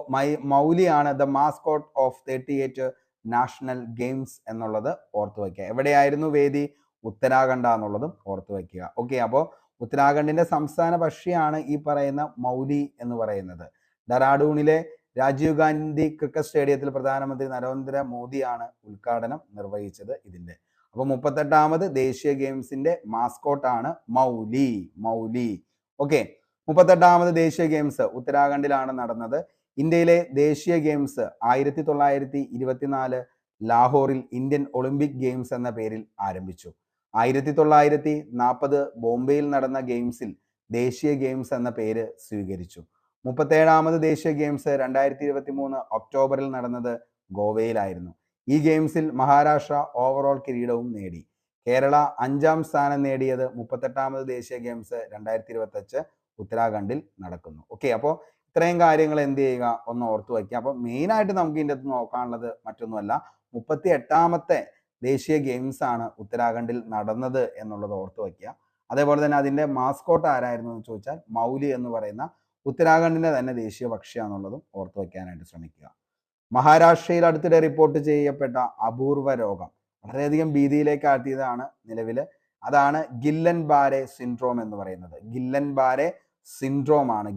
മൗലിയാണ് the mascot of 38 national games എന്നുള്ളത് ഓർത്തു വയ്ക്കുക. എവിടെയായിരുന്നു വേദി? ഉത്തരാഖണ്ഡ് എന്നുള്ളതും ഓർത്തു വയ്ക്കുക. ഓക്കെ, അപ്പോൾ ഉത്തരാഖണ്ഡിന്റെ സംസ്ഥാന പക്ഷിയാണ് ഈ പറയുന്ന മൗലി എന്ന് പറയുന്നത്. ഡെറാഡൂണിലെ രാജീവ് ഗാന്ധി ക്രിക്കറ്റ് സ്റ്റേഡിയത്തിൽ പ്രധാനമന്ത്രി നരേന്ദ്ര മോദിയാണ് ഉദ്ഘാടനം നിർവഹിച്ചത് ഇതിന്റെ. അപ്പോൾ 38ാമത് ദേശീയ ഗെയിംസിന്റെ മാസ്കോട്ടാണ് മൗലി. ഓക്കെ, 38ാമത് ദേശീയ ഗെയിംസ് ഉത്തരാഖണ്ഡിലാണ് നടന്നത്. ഇന്ത്യയിലെ ദേശീയ ഗെയിംസ് 1924 ലാഹോറിൽ ഇന്ത്യൻ ഒളിമ്പിക് ഗെയിംസ് എന്ന പേരിൽ ആരംഭിച്ചു. 1940 ബോംബെയിൽ നടന്ന ഗെയിംസിൽ ദേശീയ ഗെയിംസ് എന്ന പേര് സ്വീകരിച്ചു. 37ാമത് ദേശീയ ഗെയിംസ് 2023 ഒക്ടോബറിൽ നടന്നത് ഗോവയിലായിരുന്നു. ഈ ഗെയിംസിൽ മഹാരാഷ്ട്ര ഓവറോൾ കിരീടവും നേടി. കേരള 5ാം സ്ഥാനം നേടിയത് 38ാമത് ദേശീയ ഗെയിംസ് 2025 ഉത്തരാഖണ്ഡിൽ നടക്കുന്നു. ഓക്കെ, അപ്പോൾ ഇത്രയും കാര്യങ്ങൾ എന്ത് ചെയ്യുക, ഒന്ന് ഓർത്തു വയ്ക്കുക. അപ്പോൾ മെയിനായിട്ട് നമുക്ക് ഇതിൻ്റെ അകത്ത് നോക്കാനുള്ളത് മറ്റൊന്നുമല്ല, 38ാമത്തെ ദേശീയ ഗെയിംസ് ആണ് ഉത്തരാഖണ്ഡിൽ നടന്നത് എന്നുള്ളത് ഓർത്തു വയ്ക്കുക. അതേപോലെ തന്നെ അതിൻ്റെ മാസ്കോട്ട് ആരായിരുന്നു എന്ന് ചോദിച്ചാൽ മൗലി എന്ന് പറയുന്ന ഉത്തരാഖണ്ഡിന്റെ തന്നെ ദേശീയ പക്ഷിയാണെന്നുള്ളതും ഓർത്തു വയ്ക്കാനായിട്ട് ശ്രമിക്കുക. മഹാരാഷ്ട്രയിൽ അടുത്തിടെ റിപ്പോർട്ട് ചെയ്യപ്പെട്ട അപൂർവ രോഗം വളരെയധികം ഭീതിയിലേക്ക് ആഴ്ത്തിയതാണ് നിലവിൽ. അതാണ് ഗില്ലൻ ബാരെ സിൻഡ്രോം എന്ന് പറയുന്നത്. ഗില്ലൻ ബാരെ സിൻഡ്രോം ആണ്.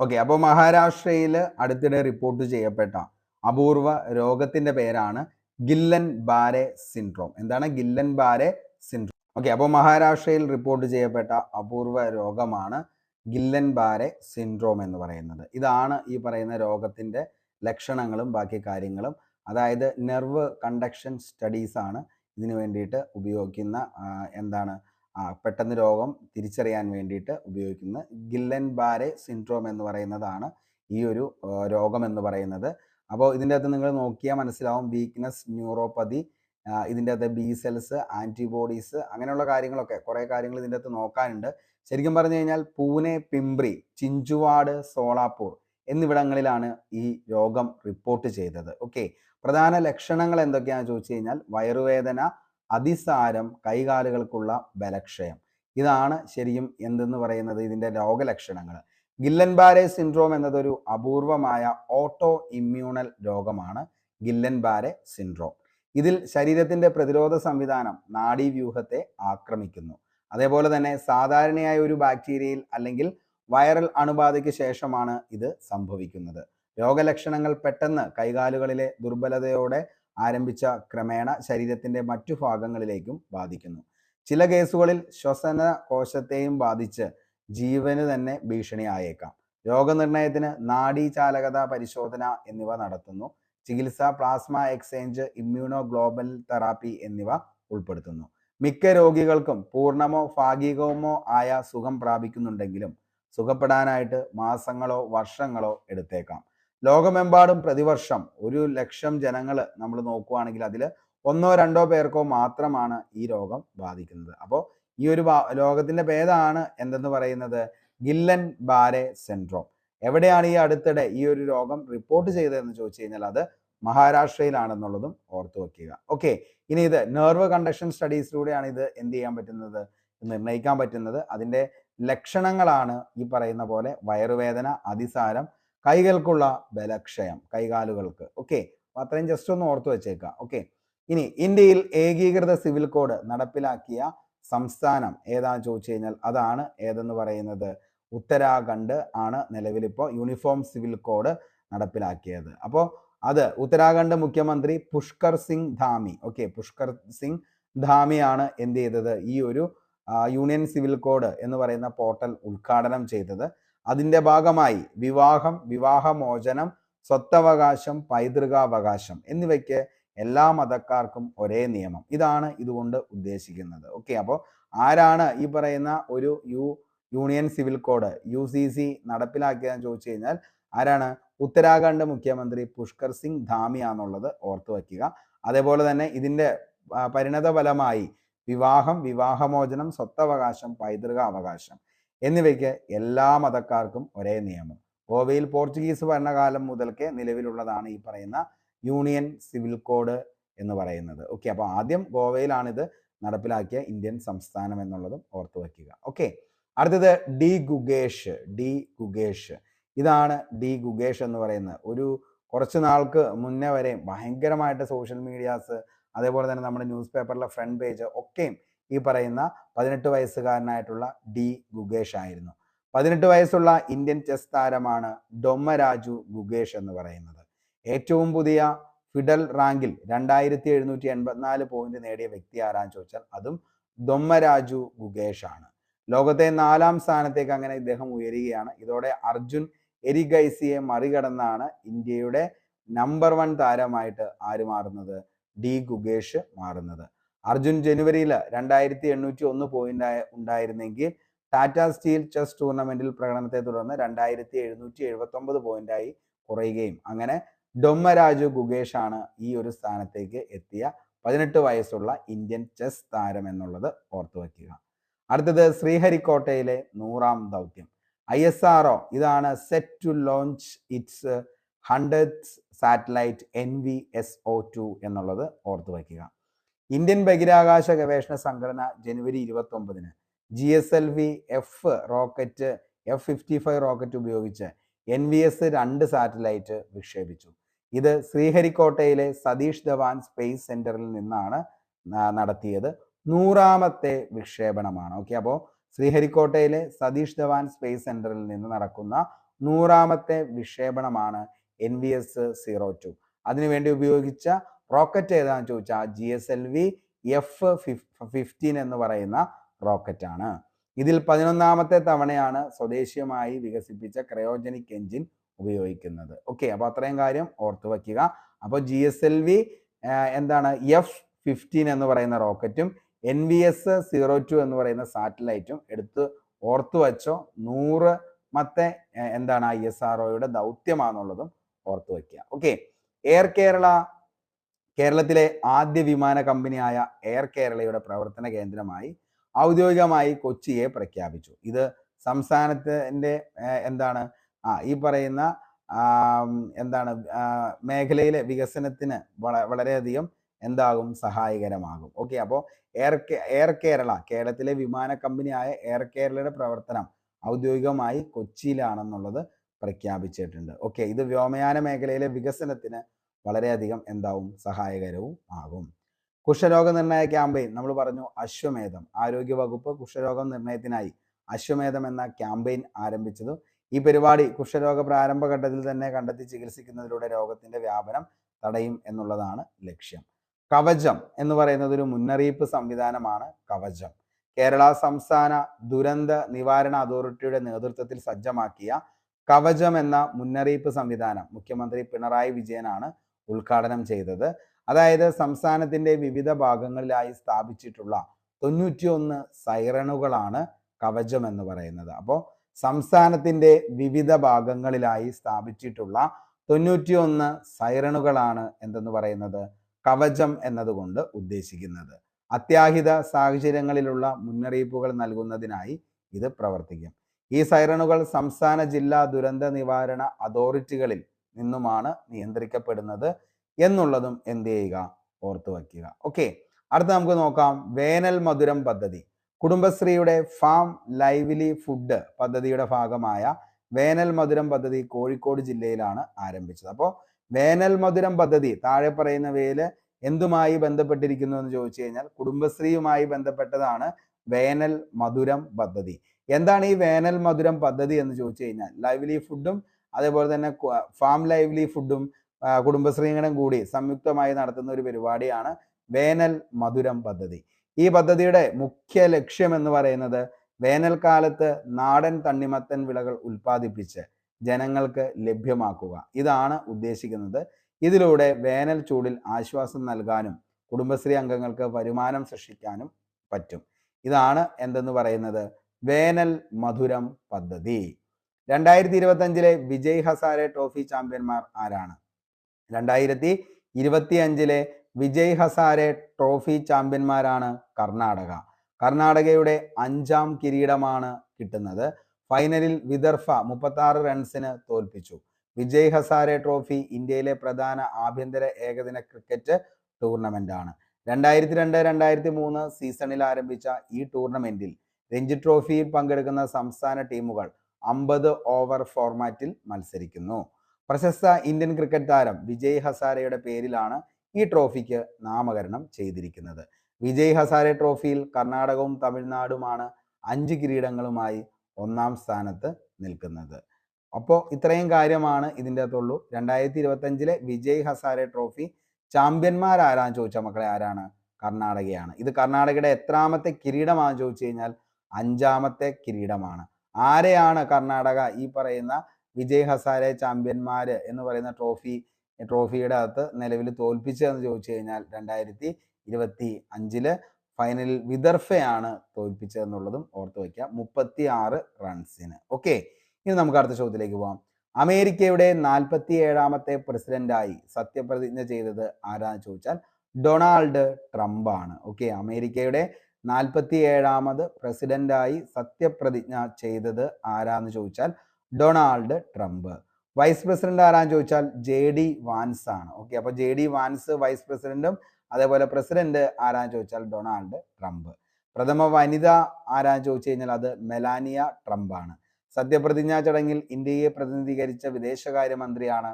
ഓക്കെ, അപ്പോൾ മഹാരാഷ്ട്രയിൽ അടുത്തിടെ റിപ്പോർട്ട് ചെയ്യപ്പെട്ട അപൂർവ രോഗത്തിന്റെ പേരാണ് ഗില്ലൻ ബാരെ സിൻഡ്രോം. എന്താണ് ഗില്ലൻ ബാരെ സിൻഡ്രോം? ഓക്കെ, അപ്പോൾ മഹാരാഷ്ട്രയിൽ റിപ്പോർട്ട് ചെയ്യപ്പെട്ട അപൂർവ രോഗമാണ് ഗില്ലൻ ബാരെ സിൻഡ്രോം എന്ന് പറയുന്നത്. ഇതാണ് ഈ പറയുന്ന രോഗത്തിന്റെ ലക്ഷണങ്ങളും ബാക്കി കാര്യങ്ങളും. അതായത് നെർവ് കണ്ടക്ഷൻ സ്റ്റഡീസ് ആണ് ഇതിനു വേണ്ടിയിട്ട് ഉപയോഗിക്കുന്ന പെട്ടെന്ന് രോഗം തിരിച്ചറിയാൻ വേണ്ടിയിട്ട് ഉപയോഗിക്കുന്ന ഗില്ലൻ ബാരെ സിൻഡ്രോം എന്ന് പറയുന്നതാണ് ഈ ഒരു രോഗം എന്ന് പറയുന്നത്. അപ്പോൾ ഇതിൻ്റെ അകത്ത് നിങ്ങൾ നോക്കിയാൽ മനസ്സിലാവും വീക്ക്നെസ്, ന്യൂറോപ്പതി, ഇതിൻ്റെ അകത്ത് ബി സെൽസ്, ആൻറ്റിബോഡീസ്, അങ്ങനെയുള്ള കാര്യങ്ങളൊക്കെ കുറേ കാര്യങ്ങൾ ഇതിൻ്റെ അകത്ത് നോക്കാനുണ്ട്. ശരിക്കും പറഞ്ഞു കഴിഞ്ഞാൽ പൂനെ, പിംപ്രി, ചിഞ്ചുവാഡ്, സോളാപൂർ എന്നിവിടങ്ങളിലാണ് ഈ രോഗം റിപ്പോർട്ട് ചെയ്തത്. ഓക്കെ, പ്രധാന ലക്ഷണങ്ങൾ എന്തൊക്കെയാണെന്ന് ചോദിച്ചു കഴിഞ്ഞാൽ വയറുവേദന, അതിസാരം, കൈകാലുകൾക്കുള്ള ബലക്ഷയം. ഇതാണ് ശരിക്കും എന്തെന്ന് പറയുന്നത് ഇതിൻ്റെ രോഗലക്ഷണങ്ങൾ. ഗില്ലൻ ബാരെ സിൻഡ്രോം എന്നതൊരു അപൂർവമായ ഓട്ടോ ഇമ്മ്യൂണൽ രോഗമാണ് ഗില്ലൻ ബാരെ സിൻഡ്രോം. ഇതിൽ ശരീരത്തിന്റെ പ്രതിരോധ സംവിധാനം നാഡീവ്യൂഹത്തെ ആക്രമിക്കുന്നു. അതേപോലെ തന്നെ സാധാരണയായ ഒരു ബാക്ടീരിയയിൽ അല്ലെങ്കിൽ വൈറൽ അണുബാധയ്ക്ക് ശേഷമാണ് ഇത് സംഭവിക്കുന്നത്. രോഗലക്ഷണങ്ങൾ പെട്ടെന്ന് കൈകാലുകളിലെ ദുർബലതയോടെ ആരംഭിച്ച ക്രമേണ ശരീരത്തിന്റെ മറ്റു ഭാഗങ്ങളിലേക്കും ബാധിക്കുന്നു. ചില കേസുകളിൽ ശ്വസന കോശത്തെയും ബാധിച്ച് ജീവന് തന്നെ ഭീഷണിയായേക്കാം. രോഗനിർണയത്തിന് നാഡീചാലകത പരിശോധന എന്നിവ നടത്തുന്നു. ചികിത്സ plasma exchange, immuno global therapy എന്നിവ ഉൾപ്പെടുത്തുന്നു. മിക്ക രോഗികൾക്കും പൂർണ്ണമോ ഭാഗികമോ ആയ സുഖം പ്രാപിക്കുന്നുണ്ടെങ്കിലും സുഖപ്പെടാനായിട്ട് മാസങ്ങളോ വർഷങ്ങളോ എടുത്തേക്കാം. ലോകമെമ്പാടും പ്രതിവർഷം 1,00,000 ജനങ്ങൾ നമ്മൾ നോക്കുകയാണെങ്കിൽ അതിൽ 1-2 പേർക്കോ മാത്രമാണ് ഈ രോഗം ബാധിക്കുന്നത്. അപ്പോൾ ഈ ഒരു രോഗത്തിന്റെ ഭേദമാണ് എന്തെന്ന് പറയുന്നത് ഗില്ലൻ ബാരെ സിൻഡ്രോം. എവിടെയാണ് ഈ അടുത്തിടെ ഈ ഒരു രോഗം റിപ്പോർട്ട് ചെയ്തതെന്ന് ചോദിച്ചു കഴിഞ്ഞാൽ അത് മഹാരാഷ്ട്രയിലാണെന്നുള്ളതും ഓർത്തു വെക്കുക. ഓക്കെ, ഇനി ഇത് നെർവ് കണ്ടക്ഷൻ സ്റ്റഡീസിലൂടെയാണ് ഇത് എന്ത് ചെയ്യാൻ പറ്റുന്നത്, നിർണ്ണയിക്കാൻ പറ്റുന്നത്. അതിൻ്റെ ലക്ഷണങ്ങളാണ് ഈ പറയുന്ന പോലെ വയറുവേദന, അതിസാരം, കൈകൾക്കുള്ള ബലക്ഷയം, കൈകാലുകൾക്ക്. ഓക്കെ, അത്രയും ജസ്റ്റ് ഒന്ന് ഓർത്തു വെച്ചേക്കാം. ഓക്കെ, ഇനി ഇന്ത്യയിൽ ഏകീകൃത സിവിൽ കോഡ് നടപ്പിലാക്കിയ സംസ്ഥാനം ഏതാണെന്ന് ചോദിച്ചു കഴിഞ്ഞാൽ അതാണ് ഏതെന്ന് പറയുന്നത് ഉത്തരാഖണ്ഡ് ആണ് നിലവിലിപ്പോൾ യൂണിഫോം സിവിൽ കോഡ് നടപ്പിലാക്കിയത്. അപ്പോൾ അത് ഉത്തരാഖണ്ഡ് മുഖ്യമന്ത്രി പുഷ്കർ സിംഗ് ധാമി. ഓക്കെ, പുഷ്കർ സിംഗ് ധാമിയാണ് എന്ത് ചെയ്തത് ഈ ഒരു യൂണിയൻ സിവിൽ കോഡ് എന്ന് പറയുന്ന പോർട്ടൽ ഉദ്ഘാടനം ചെയ്തത്. അതിൻ്റെ ഭാഗമായി വിവാഹം, വിവാഹമോചനം, സ്വത്തവകാശം, പൈതൃകാവകാശം എന്നിവയ്ക്ക് എല്ലാ മതക്കാർക്കും ഒരേ നിയമം. ഇതാണ് ഇതുകൊണ്ട് ഉദ്ദേശിക്കുന്നത്. ഓക്കെ, അപ്പോൾ ആരാണ് ഈ പറയുന്ന ഒരു യൂണിയൻ സിവിൽ കോഡ് UCC നടപ്പിലാക്കിയതെന്ന് ചോദിച്ചു കഴിഞ്ഞാൽ ആരാണ്? ഉത്തരാഖണ്ഡ് മുഖ്യമന്ത്രി പുഷ്കർ സിംഗ് ധാമിയാന്നുള്ളത് ഓർത്തു വയ്ക്കുക. അതേപോലെ തന്നെ ഇതിൻ്റെ പരിണത ഫലമായി വിവാഹം, വിവാഹമോചനം, സ്വത്തവകാശം, പൈതൃകാവകാശം എന്നിവയ്ക്ക് എല്ലാ മതക്കാർക്കും ഒരേ നിയമം. ഗോവയിൽ പോർച്ചുഗീസ് ഭരണകാലം മുതൽക്കേ നിലവിലുള്ളതാണ് ഈ പറയുന്ന യൂണിയൻ സിവിൽ കോഡ് എന്ന് പറയുന്നത്. ഓക്കെ, അപ്പോൾ ആദ്യം ഗോവയിലാണിത് നടപ്പിലാക്കിയ ഇന്ത്യൻ സംസ്ഥാനം എന്നുള്ളതും ഓർത്തു വയ്ക്കുക. ഓക്കെ, അടുത്തത് ഡി ഗുഗേഷ്. ഇതാണ് ഡി ഗുഗേഷ് എന്ന് പറയുന്നത്. ഒരു കുറച്ച് നാൾക്ക് മുന്നേ വരെ ഭയങ്കരമായിട്ട് സോഷ്യൽ മീഡിയാസ്, അതേപോലെ തന്നെ നമ്മുടെ ന്യൂസ് പേപ്പറിലെ ഫ്രണ്ട് പേജ് ഒക്കെയും ഈ പറയുന്ന 18 വയസ്സുകാരനായിട്ടുള്ള ഡി ഗുഗേഷ് ആയിരുന്നു. 18 വയസ്സുള്ള ഇന്ത്യൻ ചെസ് താരമാണ് ഡൊമ്മരാജു ഗുഗേഷ് എന്ന് പറയുന്നത്. ഏറ്റവും പുതിയ ഫിഡൽ റാങ്കിൽ 2784 പോയിന്റ് നേടിയ വ്യക്തി ആരാന്ന് ചോദിച്ചാൽ അതും ഡൊമ്മരാജു ഗുഗേഷ് ആണ്. ലോകത്തെ 4ാം സ്ഥാനത്തേക്ക് അങ്ങനെ ഇദ്ദേഹം ഉയരുകയാണ്. ഇതോടെ അർജുൻ എരിഗൈസിയെ മറികടന്നാണ് ഇന്ത്യയുടെ നമ്പർ 1 താരമായിട്ട് ആര് മാറുന്നത്? ഡി ഗുഗേഷ് മാറുന്നത്. അർജുൻ ജനുവരിയിൽ 2801 പോയിന്റ് ഉണ്ടായിരുന്നെങ്കിൽ ടാറ്റ സ്റ്റീൽ ചെസ് ടൂർണമെന്റിൽ പ്രകടനത്തെ തുടർന്ന് 2779 പോയിന്റായി കുറയുകയും അങ്ങനെ ഡൊമ്മരാജു ഗുഗേഷ് ആണ് ഈ ഒരു സ്ഥാനത്തേക്ക് എത്തിയ 18 വയസ്സുള്ള ഇന്ത്യൻ ചെസ് താരം എന്നുള്ളത് ഓർത്തു വയ്ക്കുക. അടുത്തത് ശ്രീഹരിക്കോട്ടയിലെ 100ാം ദൗത്യം ISRO. ഇതാണ് set to launch it's 100th satellite NVSO2 എന്നുള്ളത് ഓർത്തു വയ്ക്കുക. ഇന്ത്യൻ ബഹിരാകാശ ഗവേഷണ സംഘടന ജനുവരി 29-ന് GSLV F rocket F-55 rocket ഉപയോഗിച്ച് NVS-2 സാറ്റലൈറ്റ് വിക്ഷേപിച്ചു. ഇത് ശ്രീഹരിക്കോട്ടയിലെ സതീഷ് ധവാൻ സ്പേസ് സെന്ററിൽ നിന്നാണ് നടത്തിയത്. 100ാമത്തെ വിക്ഷേപണമാണ്. ഓക്കെ, അപ്പോൾ ശ്രീഹരിക്കോട്ടയിലെ സതീഷ് ധവാൻ സ്പേസ് സെന്ററിൽ നിന്ന് നടക്കുന്ന 100ാമത്തെ വിക്ഷേപണമാണ് NVS-02. അതിനുവേണ്ടി ഉപയോഗിച്ച റോക്കറ്റ് ഏതാണെന്ന് ചോദിച്ചാൽ GSLV F-15 എന്ന് പറയുന്ന റോക്കറ്റാണ്. ഇതിൽ 11ാമത്തെ തവണയാണ് സ്വദേശീയമായി വികസിപ്പിച്ച ക്രയോജനിക് എഞ്ചിൻ ഉപയോഗിക്കുന്നത്. ഓക്കെ, അപ്പോൾ അത്രയും കാര്യം ഓർത്തു വയ്ക്കുക. അപ്പോൾ GSLV എന്താണ് F-15 എന്ന് പറയുന്ന റോക്കറ്റും NVS-02 എന്ന് പറയുന്ന സാറ്റലൈറ്റും എടുത്ത് ഓർത്തു വച്ചോ. 100ാമത്തെ എന്താണ് ISROയുടെ ദൗത്യമാണെന്നുള്ളതും ഓർത്തു വയ്ക്കുക. ഓക്കെ, എയർ കേരള കേരളത്തിലെ ആദ്യ വിമാന കമ്പനിയായ എയർ കേരളയുടെ പ്രവർത്തന കേന്ദ്രമായി ഔദ്യോഗികമായി കൊച്ചിയെ പ്രഖ്യാപിച്ചു. ഇത് സംസ്ഥാനത്തിൻ്റെ എന്താണ് ഈ പറയുന്ന എന്താണ് മേഖലയിലെ വികസനത്തിന് വളരെയധികം എന്താകും സഹായകരമാകും. ഓക്കെ, അപ്പോൾ എയർ കേരള കേരളത്തിലെ വിമാന കമ്പനിയായ എയർ കേരളയുടെ പ്രവർത്തനം ഔദ്യോഗികമായി കൊച്ചിയിലാണെന്നുള്ളത് പ്രഖ്യാപിച്ചിട്ടുണ്ട്. ഓക്കെ, ഇത് വ്യോമയാന മേഖലയിലെ വികസനത്തിന് വളരെയധികം എന്താവും, സഹായകരവും ആകും. കുഷ്ഠരോഗ നിർണയ ക്യാമ്പയിൻ നമ്മൾ പറഞ്ഞു, അശ്വമേധം. ആരോഗ്യവകുപ്പ് കുഷ്ഠരോഗ നിർണയത്തിനായി അശ്വമേധം എന്ന ക്യാമ്പയിൻ ആരംഭിച്ചത്. ഈ പരിപാടി കുഷ്ഠരോഗ പ്രാരംഭഘട്ടത്തിൽ തന്നെ കണ്ടെത്തി ചികിത്സിക്കുന്നതിലൂടെ രോഗത്തിന്റെ വ്യാപനം തടയും എന്നുള്ളതാണ് ലക്ഷ്യം. കവചം എന്ന് പറയുന്നത് ഒരു മുന്നറിയിപ്പ് സംവിധാനമാണ്. കവചം കേരള സംസ്ഥാന ദുരന്ത നിവാരണ അതോറിറ്റിയുടെ നേതൃത്വത്തിൽ സജ്ജമാക്കിയ കവചം എന്ന മുന്നറിയിപ്പ് സംവിധാനം മുഖ്യമന്ത്രി പിണറായി വിജയനാണ് ഉദ്ഘാടനം ചെയ്തത്. അതായത് സംസ്ഥാനത്തിന്റെ വിവിധ ഭാഗങ്ങളിലായി സ്ഥാപിച്ചിട്ടുള്ള 91 സൈറണുകളാണ് കവചം എന്ന് പറയുന്നത്. അപ്പോൾ സംസ്ഥാനത്തിന്റെ വിവിധ ഭാഗങ്ങളിലായി സ്ഥാപിച്ചിട്ടുള്ള 91 സൈറണുകളാണ് എന്തെന്ന് പറയുന്നത്, കവചം എന്നതുകൊണ്ട് ഉദ്ദേശിക്കുന്നത്. അത്യാഹിത സാഹചര്യങ്ങളിലുള്ള മുന്നറിയിപ്പുകൾ നൽകുന്നതിനായി ഇത് പ്രവർത്തിക്കും. ഈ സൈറണുകൾ സംസ്ഥാന ജില്ലാ ദുരന്ത നിവാരണ അതോറിറ്റികളിൽ നിന്നുമാണ് നിയന്ത്രിക്കപ്പെടുന്നത് എന്നുള്ളതും എന്ത് ചെയ്യുക, ഓർത്തു വയ്ക്കുക. ഓക്കെ, അടുത്ത നമുക്ക് നോക്കാം വേനൽ മധുരം പദ്ധതി. കുടുംബശ്രീയുടെ ഫാം ലൈവ്ലി ഫുഡ് പദ്ധതിയുടെ ഭാഗമായ വേനൽ മധുരം പദ്ധതി കോഴിക്കോട് ജില്ലയിലാണ് ആരംഭിച്ചത്. അപ്പോൾ വേനൽ മധുരം പദ്ധതി താഴെ പറയുന്നവയിൽ എന്തുമായി ബന്ധപ്പെട്ടിരിക്കുന്നു എന്ന് ചോദിച്ചു കഴിഞ്ഞാൽ കുടുംബശ്രീയുമായി ബന്ധപ്പെട്ടതാണ് വേനൽ മധുരം പദ്ധതി. എന്താണ് ഈ വേനൽ മധുരം പദ്ധതി എന്ന് ചോദിച്ചു കഴിഞ്ഞാൽ ലൈവ്ലി ഫുഡും അതേപോലെ തന്നെ ഫാം ലൈവ്ലി ഫുഡും കുടുംബശ്രീകളും കൂടി സംയുക്തമായി നടത്തുന്ന ഒരു പരിപാടിയാണ് വേനൽ മധുരം പദ്ധതി. ഈ പദ്ധതിയുടെ മുഖ്യ ലക്ഷ്യം എന്ന് പറയുന്നത് വേനൽക്കാലത്ത് നാടൻ തണ്ണിമത്തൻ വിളകൾ ഉൽപ്പാദിപ്പിച്ച് ജനങ്ങൾക്ക് ലഭ്യമാക്കുക. ഇതാണ് ഉദ്ദേശിക്കുന്നത്. ഇതിലൂടെ വേനൽ ചൂടിൽ ആശ്വാസം നൽകാനും കുടുംബശ്രീ അംഗങ്ങൾക്ക് വരുമാനം സൃഷ്ടിക്കാനും പറ്റും. ഇതാണ് എന്തെന്ന് പറയുന്നത്, വേനൽ മധുരം പദ്ധതി. 2025 വിജയ് ഹസാരെ ട്രോഫി ചാമ്പ്യന്മാർ ആരാണ്? 2025 വിജയ് ഹസാരെ ട്രോഫി ചാമ്പ്യന്മാരാണ് കർണാടക. കർണാടകയുടെ 5ാം കിരീടമാണ് കിട്ടുന്നത്. ഫൈനലിൽ വിദർഭ 36 റൺസിന് തോൽപ്പിച്ചു. വിജയ് ഹസാരെ ട്രോഫി ഇന്ത്യയിലെ പ്രധാന ആഭ്യന്തര ഏകദിന ക്രിക്കറ്റ് ടൂർണമെന്റ് ആണ്. 2002-2003 സീസണിൽ ആരംഭിച്ച ഈ ടൂർണമെന്റിൽ രഞ്ജി ട്രോഫിയിൽ പങ്കെടുക്കുന്ന സംസ്ഥാന ടീമുകൾ 50 ഓവർ ഫോർമാറ്റിൽ മത്സരിക്കുന്നു. പ്രശസ്ത ഇന്ത്യൻ ക്രിക്കറ്റ് താരം വിജയ് ഹസാരയുടെ പേരിലാണ് ഈ ട്രോഫിക്ക് നാമകരണം ചെയ്തിരിക്കുന്നത്. വിജയ് ഹസാരെ ട്രോഫിയിൽ കർണാടകവും തമിഴ്നാടുമാണ് 5 കിരീടങ്ങളുമായി 1ാം സ്ഥാനത്ത് നിൽക്കുന്നത്. അപ്പോൾ ഇത്രയും കാര്യമാണ് ഇതിൻ്റെ അകത്തുള്ളൂ. 2025 വിജയ് ഹസാരെ ട്രോഫി ചാമ്പ്യന്മാർ ആരാന്ന് ചോദിച്ചാൽ മക്കളെ ആരാണ്? കർണാടകയാണ്. ഇത് കർണാടകയുടെ എത്രാമത്തെ കിരീടമാണെന്ന് ചോദിച്ചു കഴിഞ്ഞാൽ 5ാമത്തെ കിരീടമാണ്. ആരെയാണ് കർണാടക ഈ പറയുന്ന വിജയ് ഹസാരെ ചാമ്പ്യന്മാർ എന്ന് പറയുന്ന ട്രോഫിയുടെ അകത്ത് നിലവിൽ തോൽപ്പിച്ചതെന്ന് ചോദിച്ചു കഴിഞ്ഞാൽ 2025 ഫൈനലിൽ വിദർഭയാണ് തോൽപ്പിച്ചതെന്നുള്ളതും ഓർത്തു വയ്ക്കുക, 36 റൺസിന്. ഓക്കെ, ഇനി നമുക്ക് അടുത്ത ചോദ്യത്തിലേക്ക് പോകാം. അമേരിക്കയുടെ 47ാമത്തെ പ്രസിഡന്റായി സത്യപ്രതിജ്ഞ ചെയ്തത് ആരാന്ന് ചോദിച്ചാൽ ഡൊണാൾഡ് ട്രംപ് ആണ്. ഓക്കെ, അമേരിക്കയുടെ 47ാമത് പ്രസിഡന്റായി സത്യപ്രതിജ്ഞ ചെയ്തത് ആരാന്ന് ചോദിച്ചാൽ ഡൊണാൾഡ് ട്രംപ്. വൈസ് പ്രസിഡന്റ് ആരാന്ന് ചോദിച്ചാൽ JD വാൻസ് ആണ്. ഓക്കെ, അപ്പൊ JD വാൻസ് വൈസ് പ്രസിഡന്റും അതേപോലെ പ്രസിഡന്റ് ആരാന്ന് ചോദിച്ചാൽ ഡൊണാൾഡ് ട്രംപ്. പ്രഥമ വനിത ആരാന്ന് ചോദിച്ചു കഴിഞ്ഞാൽ അത് മെലാനിയ ട്രംപ് ആണ്. സത്യപ്രതിജ്ഞാ ചടങ്ങിൽ ഇന്ത്യയെ പ്രതിനിധീകരിച്ച വിദേശകാര്യമന്ത്രിയാണ്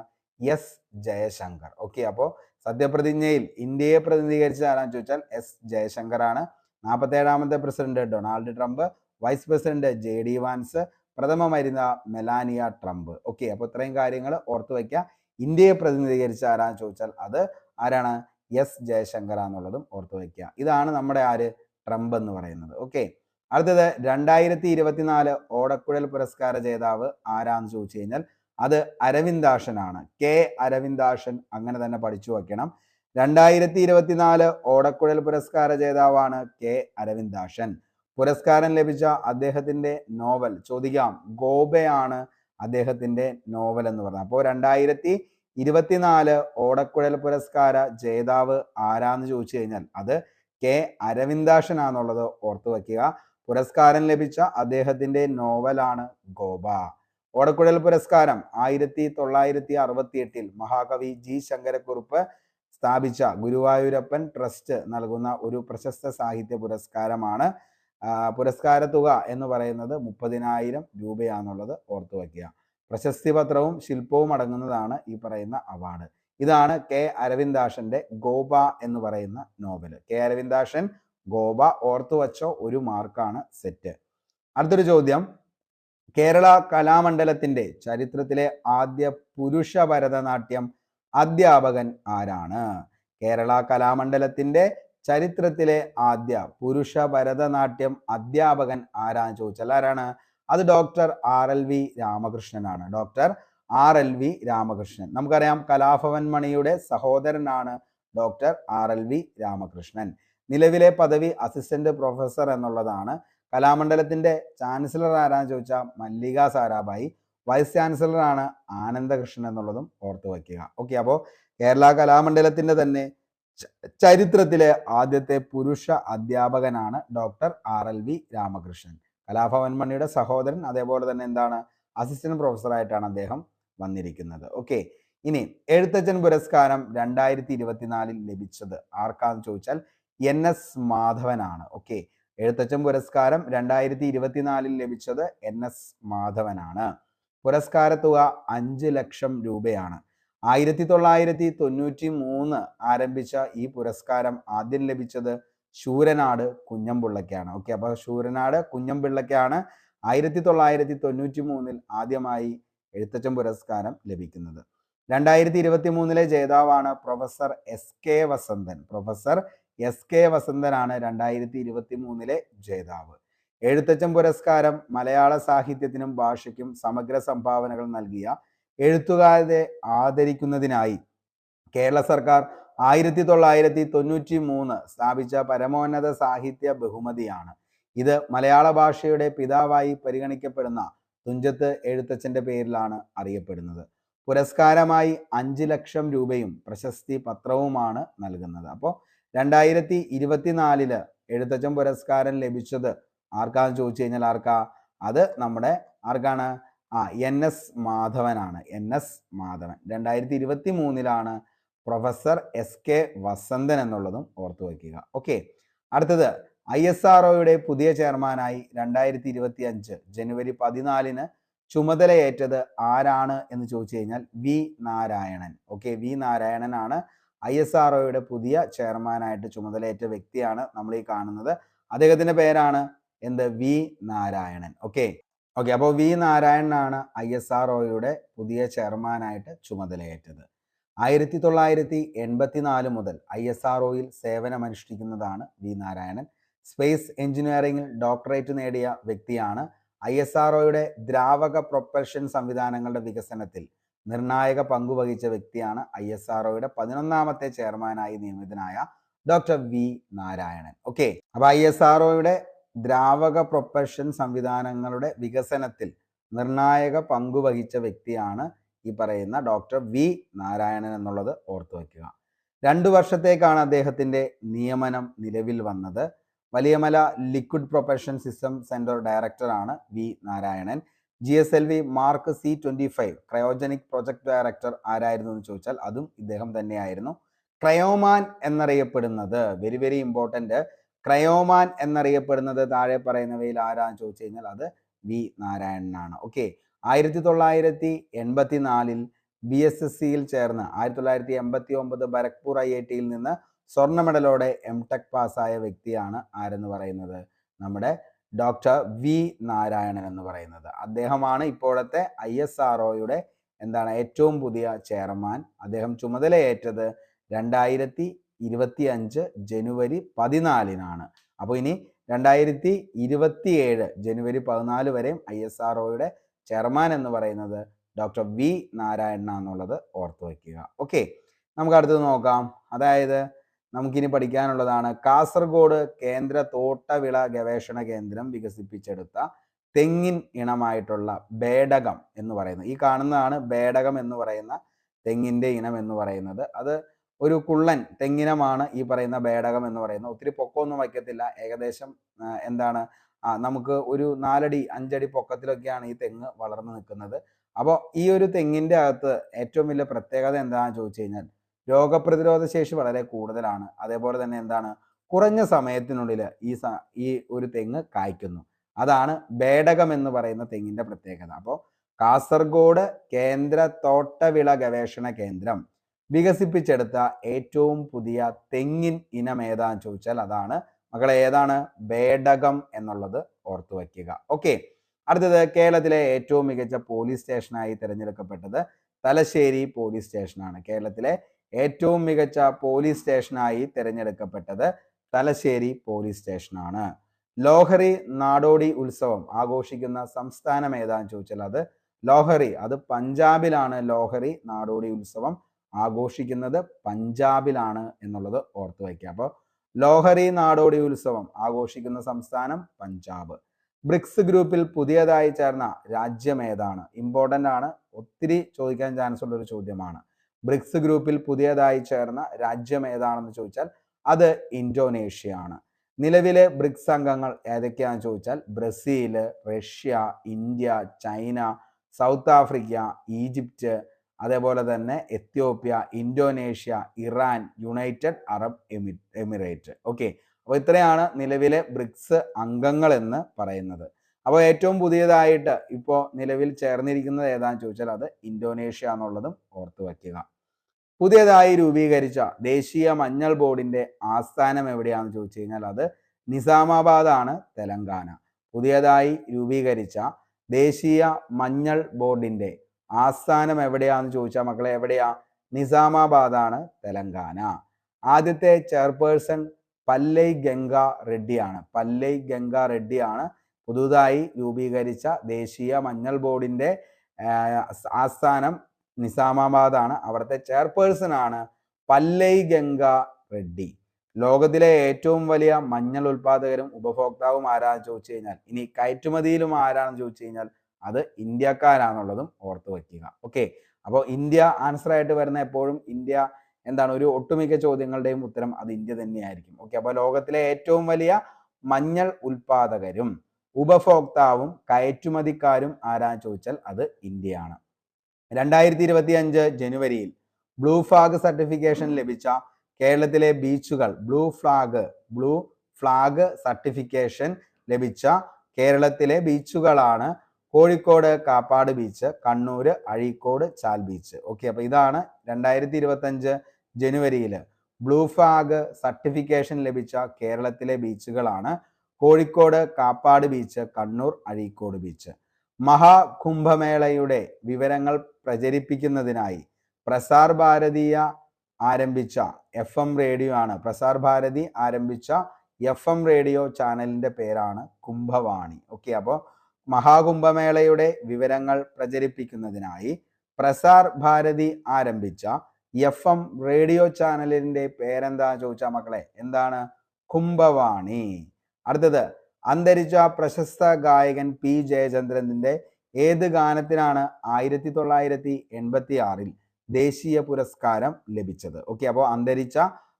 S ജയശങ്കർ. ഓക്കെ, അപ്പോൾ സത്യപ്രതിജ്ഞയിൽ ഇന്ത്യയെ പ്രതിനിധീകരിച്ച ആരാന്ന് ചോദിച്ചാൽ S ജയശങ്കർ ആണ്. 47ാമത്തെ president Donald Trump, vice president JD Vance, പ്രഥമ വനിത മെലാനിയ ട്രംപ്. ഓക്കെ, അപ്പോൾ ഇത്രയും കാര്യങ്ങൾ ഓർത്തു വയ്ക്കുക. ഇന്ത്യയെ പ്രതിനിധീകരിച്ച ആരാന്ന് ചോദിച്ചാൽ അത് ആരാണ്? S ജയശങ്കർ എന്നുള്ളതും ഓർത്തു വയ്ക്കുക. ഇതാണ് നമ്മുടെ ട്രംപ് എന്ന് പറയുന്നത്. ഓക്കെ, അടുത്തത് 2024 ഓടക്കുഴൽ പുരസ്കാര ജേതാവ് ആരാന്ന് ചോദിച്ചു കഴിഞ്ഞാൽ അത് അരവിന്ദാക്ഷനാണ്. K അരവിന്ദാക്ഷൻ, അങ്ങനെ തന്നെ പഠിച്ചു വയ്ക്കണം. 2024 ഓടക്കുഴൽ പുരസ്കാര ജേതാവാണ് K അരവിന്ദാക്ഷൻ. പുരസ്കാരം ലഭിച്ച അദ്ദേഹത്തിന്റെ നോവൽ ചോദിക്കാം, ഗോബയാണ് അദ്ദേഹത്തിന്റെ നോവൽ എന്ന് പറഞ്ഞത്. അപ്പോൾ 2024 ഓടക്കുഴൽ പുരസ്കാര ജേതാവ് ആരാന്ന് ചോദിച്ചു കഴിഞ്ഞാൽ അത് K അരവിന്ദാക്ഷനാന്നുള്ളത് ഓർത്തു വയ്ക്കുക. പുരസ്കാരം ലഭിച്ച അദ്ദേഹത്തിന്റെ നോവലാണ് ഗോബ. ഓടക്കുഴൽ പുരസ്കാരം 1968 മഹാകവി G ശങ്കരക്കുറുപ്പ് സ്ഥാപിച്ച ഗുരുവായൂരപ്പൻ ട്രസ്റ്റ് നൽകുന്ന ഒരു പ്രശസ്ത സാഹിത്യ പുരസ്കാരമാണ്. പുരസ്കാര തുക എന്ന് പറയുന്നത് 30,000 രൂപയാണെന്നുള്ളത് ഓർത്തു വയ്ക്കുക. പ്രശസ്തി പത്രവും ശില്പവും അടങ്ങുന്നതാണ് ഈ പറയുന്ന അവാർഡ്. ഇതാണ് കെ അരവിന്ദാക്ഷന്റെ ഗോപ എന്ന് പറയുന്ന നോവൽ. കെ അരവിന്ദാക്ഷൻ ഗോപ ഓർത്തു വച്ചോ, 1 മാർക്കാണ് സെറ്റ്. അടുത്തൊരു ചോദ്യം, കേരള കലാമണ്ഡലത്തിന്റെ ചരിത്രത്തിലെ ആദ്യ പുരുഷ ഭരതനാട്യം അധ്യാപകൻ ആരാണ്? കേരള കലാമണ്ഡലത്തിന്റെ ചരിത്രത്തിലെ ആദ്യ പുരുഷ ഭരതനാട്യം അധ്യാപകൻ ആരാന്ന് ചോദിച്ചാൽ ആരാണ്? അത് ഡോക്ടർ RLV രാമകൃഷ്ണനാണ്. Doctor RLV Ramakrishnan. നമുക്കറിയാം കലാഭവൻ മണിയുടെ സഹോദരനാണ് ഡോക്ടർ RLV രാമകൃഷ്ണൻ. നിലവിലെ പദവി അസിസ്റ്റന്റ് പ്രൊഫസർ എന്നുള്ളതാണ്. കലാമണ്ഡലത്തിന്റെ ചാൻസലർ ആരാന്ന് ചോദിച്ചാൽ മല്ലിക സാരാഭായി. വൈസ് ചാൻസലർ ആണ് ആനന്ദകൃഷ്ണൻ എന്നുള്ളതും ഓർത്തു വയ്ക്കുക. ഓക്കെ, അപ്പോൾ കേരള കലാമണ്ഡലത്തിന്റെ തന്നെ ചരിത്രത്തിലെ ആദ്യത്തെ പുരുഷ അധ്യാപകനാണ് ഡോക്ടർ RLV രാമകൃഷ്ണൻ. കലാഭവൻ മണിയുടെ സഹോദരൻ, അതേപോലെ തന്നെ എന്താണ്, അസിസ്റ്റന്റ് പ്രൊഫസറായിട്ടാണ് അദ്ദേഹം വന്നിരിക്കുന്നത്. ഓക്കെ, ഇനി എഴുത്തച്ഛൻ പുരസ്കാരം 2024 ലഭിച്ചത് ആർക്കാന്ന് ചോദിച്ചാൽ NS മാധവനാണ്. ഓക്കെ, എഴുത്തച്ഛൻ പുരസ്കാരം 2024 ലഭിച്ചത് NS മാധവനാണ്. പുരസ്കാര തുക 5 ലക്ഷം രൂപയാണ്. 1993 ആരംഭിച്ച ഈ പുരസ്കാരം ആദ്യം ലഭിച്ചത് ശൂരനാട് കുഞ്ഞംപിള്ളയ്ക്കാണ്. ഓക്കെ, അപ്പോൾ ശൂരനാട് കുഞ്ഞംപിള്ളയ്ക്കാണ് 1993 ആദ്യമായി എഴുത്തച്ഛൻ പുരസ്കാരം ലഭിക്കുന്നത്. 2023 ജേതാവാണ് professor SK Vasanthan. Professor SK വസന്തനാണ് 2023 ജേതാവ്. എഴുത്തച്ഛൻ പുരസ്കാരം മലയാള സാഹിത്യത്തിനും ഭാഷയ്ക്കും സമഗ്ര സംഭാവനകൾ നൽകിയ എഴുത്തുകാരെ ആദരിക്കുന്നതിനായി കേരള സർക്കാർ 1993 സ്ഥാപിച്ച പരമോന്നത സാഹിത്യ ബഹുമതിയാണ്. ഇത് മലയാള ഭാഷയുടെ പിതാവായി പരിഗണിക്കപ്പെടുന്ന തുഞ്ചത്ത് എഴുത്തച്ഛന്റെ പേരിലാണ് അറിയപ്പെടുന്നത്. പുരസ്കാരമായി 5 ലക്ഷം രൂപയും പ്രശസ്തി പത്രവുമാണ് നൽകുന്നത്. അപ്പോൾ 2024 എഴുത്തച്ഛൻ പുരസ്കാരം ലഭിച്ചത് ആർക്കാന്ന് ചോദിച്ചു കഴിഞ്ഞാൽ അത് നമ്മുടെ ആർക്കാണ്? NS മാധവനാണ്. NS Madhavan. 2023 professor SK Vasanthan എന്നുള്ളതും ഓർത്തു വയ്ക്കുക. ഓക്കെ, അടുത്തത് ISROയുടെ പുതിയ ചെയർമാനായി 2025 ജനുവരി 14 ചുമതലയേറ്റത് ആരാണ് എന്ന് ചോദിച്ചു കഴിഞ്ഞാൽ V നാരായണൻ. ഓക്കെ, V നാരായണനാണ് ISROയുടെ പുതിയ ചെയർമാനായിട്ട് ചുമതലയേറ്റ വ്യക്തിയാണ് നമ്മൾ ഈ കാണുന്നത്. അദ്ദേഹത്തിന്റെ പേരാണ് V നാരായണൻ. ഓക്കെ, അപ്പോൾ V നാരായണനാണ് ISROയുടെ പുതിയ ചെയർമാനായിട്ട് ചുമതലയേറ്റത്. 1984 മുതൽ ISROയിൽ സേവനമനുഷ്ഠിക്കുന്നതാണ് V നാരായണൻ. സ്പേസ് എഞ്ചിനീയറിംഗിൽ ഡോക്ടറേറ്റ് നേടിയ വ്യക്തിയാണ്. ISROയുടെ ദ്രാവക പ്രൊപ്പൽഷൻ സംവിധാനങ്ങളുടെ വികസനത്തിൽ നിർണായക പങ്കുവഹിച്ച വ്യക്തിയാണ് ISROയുടെ 11ാമത്തെ ചെയർമാനായി നിയമിതനായ ഡോക്ടർ V നാരായണൻ. ഓക്കെ, അപ്പൊ ISROയുടെ ദ്രാവക പ്രൊപ്പൽഷൻ സംവിധാനങ്ങളുടെ വികസനത്തിൽ നിർണായക പങ്കുവഹിച്ച വ്യക്തിയാണ് ഈ പറയുന്ന ഡോക്ടർ V നാരായണൻ എന്നുള്ളത് ഓർത്തു വയ്ക്കുക. 2 വർഷത്തേക്കാണ് അദ്ദേഹത്തിന്റെ നിയമനം നിലവിൽ വന്നത്. Valiyamala liquid propulsion system centre ഡയറക്ടറാണ് V Narayanan. GSLV mark C25 cryogenic project director ആരായിരുന്നു എന്ന് ചോദിച്ചാൽ അതും ഇദ്ദേഹം തന്നെയായിരുന്നു. ക്രയോമാൻ എന്നറിയപ്പെടുന്നത്, വെരി വെരി ഇമ്പോർട്ടന്റ്, ക്രയോമാൻ എന്നറിയപ്പെടുന്നത് താഴെ പറയുന്നവയിൽ ആരാന്ന് ചോദിച്ചു കഴിഞ്ഞാൽ അത് V നാരായണനാണ്. ഓക്കെ, 1984 BSSCയിൽ ചേർന്ന് 1989 ബരക്പൂർ IITയിൽ നിന്ന് സ്വർണ്ണ മെഡലോടെ MTech പാസ്സായ വ്യക്തിയാണ് ആരെന്ന് പറയുന്നത്? നമ്മുടെ ഡോക്ടർ V നാരായണൻ എന്ന് പറയുന്നത്. അദ്ദേഹമാണ് ഇപ്പോഴത്തെ ISROയുടെ ഏറ്റവും പുതിയ ചെയർമാൻ. അദ്ദേഹം ചുമതലയേറ്റത് 2025 ജനുവരി 14 അപ്പോൾ ഇനി 2027 ജനുവരി 14 വരെയും ISROയുടെ ചെയർമാൻ എന്ന് പറയുന്നത് ഡോക്ടർ V നാരായണനാന്നുള്ളത് ഓർത്തു വയ്ക്കുക. ഓക്കെ, നമുക്ക് അടുത്തത് നോക്കാം. അതായത് നമുക്കിനി പഠിക്കാനുള്ളതാണ് കാസർഗോഡ് കേന്ദ്ര തോട്ടവിള ഗവേഷണ കേന്ദ്രം വികസിപ്പിച്ചെടുത്ത തെങ്ങിൻ ഇനമായിട്ടുള്ള ബേഡകം എന്ന് പറയുന്നത്. ഈ കാണുന്നതാണ് ബേഡകം എന്ന് പറയുന്ന തെങ്ങിന്റെ ഇനം എന്ന് പറയുന്നത്. അത് ഒരു കുള്ളൻ തെങ്ങിനമാണ് ഈ പറയുന്ന ബേഡകം എന്ന് പറയുന്നത്. ഒത്തിരി പൊക്കമൊന്നും വയ്ക്കത്തില്ല. ഏകദേശം നമുക്ക് ഒരു 4 അടി 5 അടി പൊക്കത്തിലൊക്കെയാണ് ഈ തെങ്ങ് വളർന്നു നിൽക്കുന്നത്. അപ്പോൾ ഈ ഒരു തെങ്ങിന്റെ അകത്ത് ഏറ്റവും വലിയ പ്രത്യേകത എന്താണെന്ന് ചോദിച്ചു കഴിഞ്ഞാൽ രോഗപ്രതിരോധ ശേഷി വളരെ കൂടുതലാണ്. അതേപോലെ തന്നെ കുറഞ്ഞ സമയത്തിനുള്ളിൽ ഈ ഒരു തെങ്ങ് കായ്ക്കുന്നു. അതാണ് ബേഡകം എന്ന് പറയുന്ന തെങ്ങിന്റെ പ്രത്യേകത. അപ്പോൾ കാസർഗോഡ് കേന്ദ്ര തോട്ടവിള ഗവേഷണ കേന്ദ്രം വികസിപ്പിച്ചെടുത്ത ഏറ്റവും പുതിയ തെങ്ങിൻ ഇനം ഏതാന്ന് ചോദിച്ചാൽ അതാണ് മക്കളെ ഏതാണ്? ബേഡകം എന്നുള്ളത് ഓർത്തു വയ്ക്കുക. ഓക്കെ, അടുത്തത് കേരളത്തിലെ ഏറ്റവും മികച്ച പോലീസ് സ്റ്റേഷനായി തിരഞ്ഞെടുക്കപ്പെട്ടത് തലശ്ശേരി പോലീസ് സ്റ്റേഷനാണ്. കേരളത്തിലെ ഏറ്റവും മികച്ച പോലീസ് സ്റ്റേഷനായി തിരഞ്ഞെടുക്കപ്പെട്ടത് തലശ്ശേരി പോലീസ് സ്റ്റേഷനാണ്. ലോഹറി നാടോടി ഉത്സവം ആഘോഷിക്കുന്ന സംസ്ഥാനം ഏതാന്ന് ചോദിച്ചാൽ അത് ലോഹറി, അത് പഞ്ചാബിലാണ്. ലോഹറി നാടോടി ഉത്സവം ആഘോഷിക്കുന്നത് പഞ്ചാബിലാണ് എന്നുള്ളത് ഓർത്തു വയ്ക്കുക. അപ്പോൾ ലോഹറി നാടോടി ഉത്സവം ആഘോഷിക്കുന്ന സംസ്ഥാനം പഞ്ചാബ്. ബ്രിക്സ് ഗ്രൂപ്പിൽ പുതിയതായി ചേർന്ന രാജ്യം ഏതാണ്? ഇമ്പോർട്ടൻ്റ് ആണ്, ഒത്തിരി ചോദിക്കാൻ ചാൻസ് ഉള്ള ഒരു ചോദ്യമാണ്. ബ്രിക്സ് ഗ്രൂപ്പിൽ പുതിയതായി ചേർന്ന രാജ്യം ഏതാണെന്ന് ചോദിച്ചാൽ അത് ഇന്തോനേഷ്യ ആണ്. നിലവിലെ ബ്രിക്സ് അംഗങ്ങൾ ഏതൊക്കെയാണെന്ന് ചോദിച്ചാൽ Brazil, Russia, India, China, south Africa, Egypt, അതേപോലെ തന്നെ Ethiopia, Indonesia, Iran, United Arab emirate. Okay, അപ്പോൾ ഇത്രയാണ് നിലവിലെ ബ്രിക്സ് അംഗങ്ങൾ എന്ന് പറയുന്നത്. അപ്പോൾ ഏറ്റവും പുതിയതായിട്ട് ഇപ്പോൾ നിലവിൽ ചേർന്നിരിക്കുന്നത് ഏതാണെന്ന് ചോദിച്ചാൽ അത് ഇന്തോനേഷ്യ എന്നുള്ളതും ഓർത്തു വയ്ക്കുക. പുതിയതായി രൂപീകരിച്ച ദേശീയ മഞ്ഞൾ ബോർഡിന്റെ ആസ്ഥാനം എവിടെയാണെന്ന് ചോദിച്ചു കഴിഞ്ഞാൽ അത് നിസാമാബാദ് ആണ്, തെലങ്കാന. പുതിയതായി രൂപീകരിച്ച ദേശീയ മഞ്ഞൾ ബോർഡിന്റെ ആസ്ഥാനം എവിടെയാണെന്ന് ചോദിച്ചാൽ മക്കളെ എവിടെയാ? നിസാമാബാദ് ആണ്, തെലങ്കാന. ആദ്യത്തെ ചെയർപേഴ്സൺ പല്ലൈ ഗംഗ റെഡ്ഡിയാണ്. പല്ലൈ ഗംഗ റെഡ്ഡിയാണ് പുതുതായി രൂപീകരിച്ച ദേശീയ മഞ്ഞൾ ബോർഡിന്റെ ആസ്ഥാനം നിസാമാബാദ് ആണ്. അവിടുത്തെ ചെയർപേഴ്സൺ ആണ് പല്ലൈ ഗംഗ റെഡ്ഡി. ലോകത്തിലെ ഏറ്റവും വലിയ മഞ്ഞൾ ഉൽപാദകരും ഉപഭോക്താവും ആരാന്ന് ചോദിച്ചു കഴിഞ്ഞാൽ, ഇനി കയറ്റുമതിയിലും ആരാണെന്ന് ചോദിച്ചു കഴിഞ്ഞാൽ അത് ഇന്ത്യക്കാരാണെന്നുള്ളതും ഓർത്തു വയ്ക്കുക. ഓക്കെ, അപ്പോൾ ഇന്ത്യ ആൻസർ ആയിട്ട് വരുന്ന എപ്പോഴും ഇന്ത്യ എന്താണ്? ഒരു ഒട്ടുമിക്ക ചോദ്യങ്ങളുടെയും ഉത്തരം അത് ഇന്ത്യ തന്നെയായിരിക്കും. ഓക്കെ, അപ്പോൾ ലോകത്തിലെ ഏറ്റവും വലിയ മഞ്ഞൾ ഉൽപാദകരും ഉപഭോക്താവും കയറ്റുമതിക്കാരും ആരാന്ന് ചോദിച്ചാൽ അത് ഇന്ത്യയാണ്. 2025 ജനുവരിയിൽ ബ്ലൂ ഫ്ലാഗ് സർട്ടിഫിക്കേഷൻ ലഭിച്ച കേരളത്തിലെ ബീച്ചുകൾ, ബ്ലൂ ഫ്ലാഗ് സർട്ടിഫിക്കേഷൻ ലഭിച്ച കേരളത്തിലെ ബീച്ചുകളാണ് Kozhikode Kappad beach, Kannur Azhikode Chal beach. Okay, അപ്പോൾ ഇതാണ് 2025 ജനുവരിയിൽ ബ്ലൂ ഫ്ലാഗ് സർട്ടിഫിക്കേഷൻ ലഭിച്ച കേരളത്തിലെ ബീച്ചുകളാണ് കോഴിക്കോട് കാപ്പാട് ബീച്ച്, കണ്ണൂർ അഴീക്കോട് ബീച്ച്. മഹാകുംഭമേളയുടെ വിവരങ്ങൾ പ്രചരിപ്പിക്കുന്നതിനായി പ്രസാർ ഭാരതി ആരംഭിച്ച FM റേഡിയോ ആണ്. പ്രസാർ ഭാരതി ആരംഭിച്ച FM റേഡിയോ ചാനലിന്റെ പേരാണ് കുംഭവാണി. ഓക്കെ, അപ്പോൾ മഹാകുംഭമേളയുടെ വിവരങ്ങൾ പ്രചരിപ്പിക്കുന്നതിനായി പ്രസാർ ഭാരതി ആരംഭിച്ച FM റേഡിയോ ചാനലിന്റെ പേരെന്താ ചോദിച്ചാൽ മക്കളെ എന്താണ്? കുംഭവാണി. അടുത്തത് അന്തരിച്ച പ്രശസ്ത ഗായകൻ P ജയചന്ദ്രന്റെ ഏത് ഗാനത്തിനാണ് 1986 ദേശീയ പുരസ്കാരം ലഭിച്ചത്? ഓക്കെ, അപ്പോൾ അന്തരിച്ച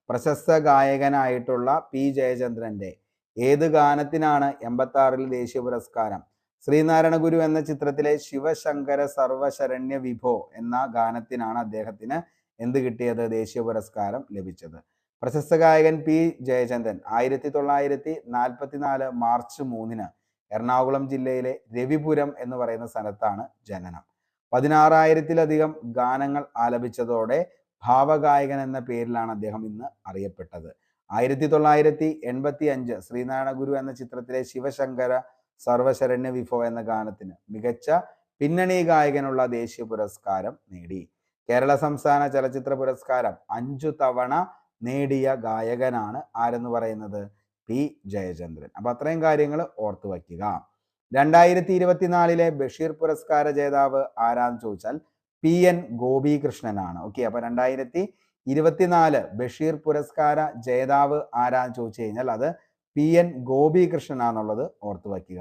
പ്രശസ്ത ഗായകനായിട്ടുള്ള P ജയചന്ദ്രന്റെ ഏത് ഗാനത്തിനാണ് 86 ദേശീയ പുരസ്കാരം? ശ്രീനാരായണ ഗുരു എന്ന ചിത്രത്തിലെ ശിവശങ്കര സർവശരണ്യ വിഭോ എന്ന ഗാനത്തിനാണ് അദ്ദേഹത്തിന് എന്ത് കിട്ടിയത്? ദേശീയ പുരസ്കാരം ലഭിച്ചത്. പ്രശസ്ത ഗായകൻ P ജയചന്ദ്രൻ 1944 മാർച്ച് 3 എറണാകുളം ജില്ലയിലെ രവിപുരം എന്ന് പറയുന്ന സ്ഥലത്താണ് ജനനം. 16,000-ലധികം ഗാനങ്ങൾ ആലപിച്ചതോടെ ഭാവഗായകൻ എന്ന പേരിലാണ് അദ്ദേഹം ഇന്ന് അറിയപ്പെട്ടത്. 1985 ശ്രീനാരായണ ഗുരു എന്ന ചിത്രത്തിലെ ശിവശങ്കര സർവശരണ്യ വിഭോ എന്ന ഗാനത്തിന് മികച്ച പിന്നണി ഗായകനുള്ള ദേശീയ പുരസ്കാരം നേടി. കേരള സംസ്ഥാന ചലച്ചിത്ര പുരസ്കാരം 5 തവണ നേടിയ ഗായകനാണ് ആരെന്ന് പറയുന്നത്? P ജയചന്ദ്രൻ. അപ്പൊ അത്രയും കാര്യങ്ങൾ ഓർത്തു വയ്ക്കുക. 2024 ബഷീർ പുരസ്കാര ജേതാവ് ആരാന്ന് ചോദിച്ചാൽ PN ഗോപികൃഷ്ണനാണ്. ഓക്കെ, അപ്പൊ 2024 ബഷീർ പുരസ്കാര ജേതാവ് ആരാന്ന് ചോദിച്ചു കഴിഞ്ഞാൽ അത് PN ഗോപികൃഷ്ണനാന്നുള്ളത് ഓർത്തു വയ്ക്കുക.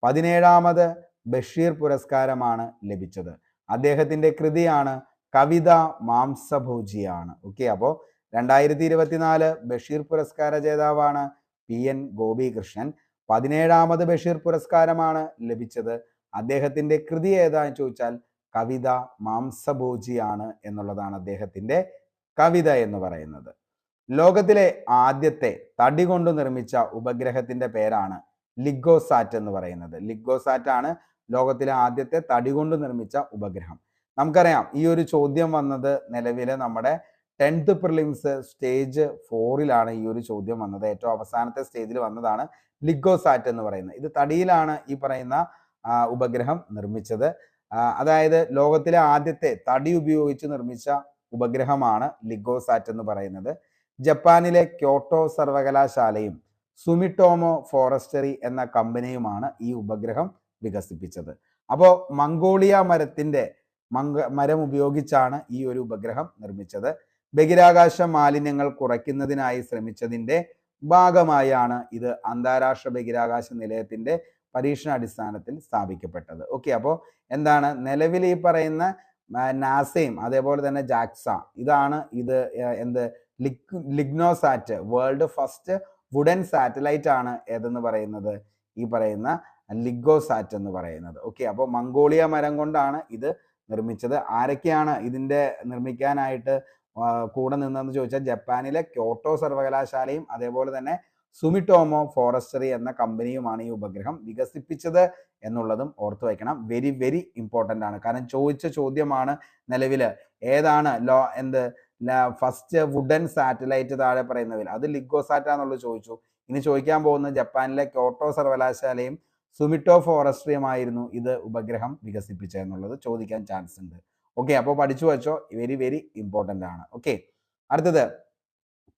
17ാമത് ബഷീർ പുരസ്കാരമാണ് ലഭിച്ചത്. അദ്ദേഹത്തിന്റെ കൃതിയാണ് കവിത മാംസഭോജിയാണ്. ഓക്കെ, അപ്പോൾ 2024 ബഷീർ പുരസ്കാര ജേതാവാണ് PN ഗോപികൃഷ്ണൻ. 17ാമത് ബഷീർ പുരസ്കാരമാണ് ലഭിച്ചത്. അദ്ദേഹത്തിന്റെ കൃതി ഏതാന്ന് ചോദിച്ചാൽ കവിത മാംസഭോജിയാണ് എന്നുള്ളതാണ് അദ്ദേഹത്തിന്റെ കവിത എന്ന് പറയുന്നത്. ലോകത്തിലെ ആദ്യത്തെ തടി കൊണ്ട് നിർമ്മിച്ച ഉപഗ്രഹത്തിന്റെ പേരാണ് ലിഗോസാറ്റ് എന്ന് പറയുന്നത്. ലിഗോസാറ്റ് ആണ് ലോകത്തിലെ ആദ്യത്തെ തടി കൊണ്ട് നിർമ്മിച്ച ഉപഗ്രഹം. നമുക്കറിയാം ഈ ഒരു ചോദ്യം വന്നത് നിലവിലെ നമ്മുടെ 10th പ്രിലിംസ് സ്റ്റേജ് 4 ഈ ഒരു ചോദ്യം വന്നത്. ഏറ്റവും അവസാനത്തെ സ്റ്റേജിൽ വന്നതാണ് ലിഗോസാറ്റ് എന്ന് പറയുന്നത്. ഇത് തടിയിലാണ് ഈ പറയുന്ന ഉപഗ്രഹം നിർമ്മിച്ചത്. അതായത് ലോകത്തിലെ ആദ്യത്തെ തടി ഉപയോഗിച്ച് നിർമ്മിച്ച ഉപഗ്രഹമാണ് ലിഗോസാറ്റ് എന്ന് പറയുന്നത്. ജപ്പാനിലെ ക്യോട്ടോ സർവകലാശാലയും സുമിട്ടോമോ ഫോറസ്റ്ററി എന്ന കമ്പനിയുമാണ് ഈ ഉപഗ്രഹം വികസിപ്പിച്ചത്. അപ്പോൾ മംഗോളിയ മരം ഉപയോഗിച്ചാണ് ഈ ഒരു ഉപഗ്രഹം നിർമ്മിച്ചത്. ബഹിരാകാശ മാലിന്യങ്ങൾ കുറയ്ക്കുന്നതിനായി ശ്രമിച്ചതിൻ്റെ ഭാഗമായാണ് ഇത് അന്താരാഷ്ട്ര ബഹിരാകാശ നിലയത്തിന്റെ പരീക്ഷണാടിസ്ഥാനത്തിൽ സ്ഥാപിക്കപ്പെട്ടത്. ഓക്കെ, അപ്പോൾ എന്താണ് നിലവിൽ ഈ പറയുന്ന നാസയും അതേപോലെ തന്നെ ജാക്സ ഇതാണ് ഇത് LignoSat world first wooden satellite ആണ് ഏതെന്ന് പറയുന്നത് ഈ പറയുന്ന ലിഗോസാറ്റ് എന്ന് പറയുന്നത്. ഓക്കെ, അപ്പോൾ മംഗോളിയ മരം കൊണ്ടാണ് ഇത് നിർമ്മിച്ചത്. ആരൊക്കെയാണ് ഇതിന്റെ നിർമ്മിക്കാനായിട്ട് കൂടെ നിന്നെന്ന് ചോദിച്ചാൽ ജപ്പാനിലെ ക്യോട്ടോ സർവകലാശാലയും അതേപോലെ തന്നെ സുമിട്ടോമോ ഫോറസ്റ്ററി എന്ന കമ്പനിയുമാണ് ഈ ഉപഗ്രഹം വികസിപ്പിച്ചത് എന്നുള്ളതും ഓർത്തു വയ്ക്കണം. വെരി വെരി ഇമ്പോർട്ടൻ്റ് ആണ്. കാരണം ചോദിച്ച ചോദ്യമാണ് നിലവിൽ ഏതാണ് ഫസ്റ്റ് വുഡൻ സാറ്റലൈറ്റ് താഴെ പറയുന്നതിൽ അത് ലിഗോസാറ്റ് ആണെന്നുള്ളത് ചോദിച്ചു. ഇനി ചോദിക്കാൻ പോകുന്നത് ജപ്പാനിലെ ക്യോട്ടോ സർവകലാശാലയും സുമിട്ടോ ഫോറസ്ട്രിയുമായിരുന്നു ഇത് ഉപഗ്രഹം വികസിപ്പിച്ചതെന്നുള്ളത് ചോദിക്കാൻ ചാൻസ് ഉണ്ട്. ഓക്കെ, അപ്പോൾ പഠിച്ചു വെച്ചോ, വെരി വെരി ഇമ്പോർട്ടൻ്റ് ആണ്. ഓക്കെ, അടുത്തത്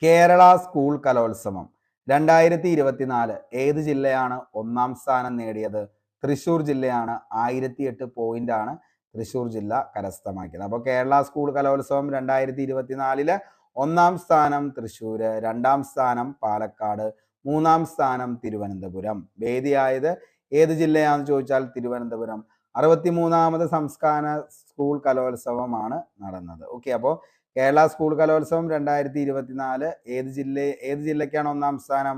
കേരള സ്കൂൾ കലോത്സവം 2024 ഏത് ജില്ലയാണ് ഒന്നാം സ്ഥാനം നേടിയത്? തൃശ്ശൂർ ജില്ലയാണ്. 1008 പോയിന്റ് ആണ് തൃശ്ശൂർ ജില്ല കരസ്ഥമാക്കിയത്. അപ്പോൾ കേരള സ്കൂൾ കലോത്സവം 2024 ഒന്നാം സ്ഥാനം തൃശ്ശൂര്, രണ്ടാം സ്ഥാനം പാലക്കാട്, മൂന്നാം സ്ഥാനം തിരുവനന്തപുരം. വേദിയായത് ഏത് ജില്ലയാണെന്ന് ചോദിച്ചാൽ തിരുവനന്തപുരം. 63ാമത് സംസ്ഥാന സ്കൂൾ കലോത്സവമാണ് നടന്നത്. ഓക്കെ, അപ്പോൾ കേരള സ്കൂൾ കലോത്സവം 2024 ഏത് ജില്ലയ്ക്കാണ് ഒന്നാം സ്ഥാനം?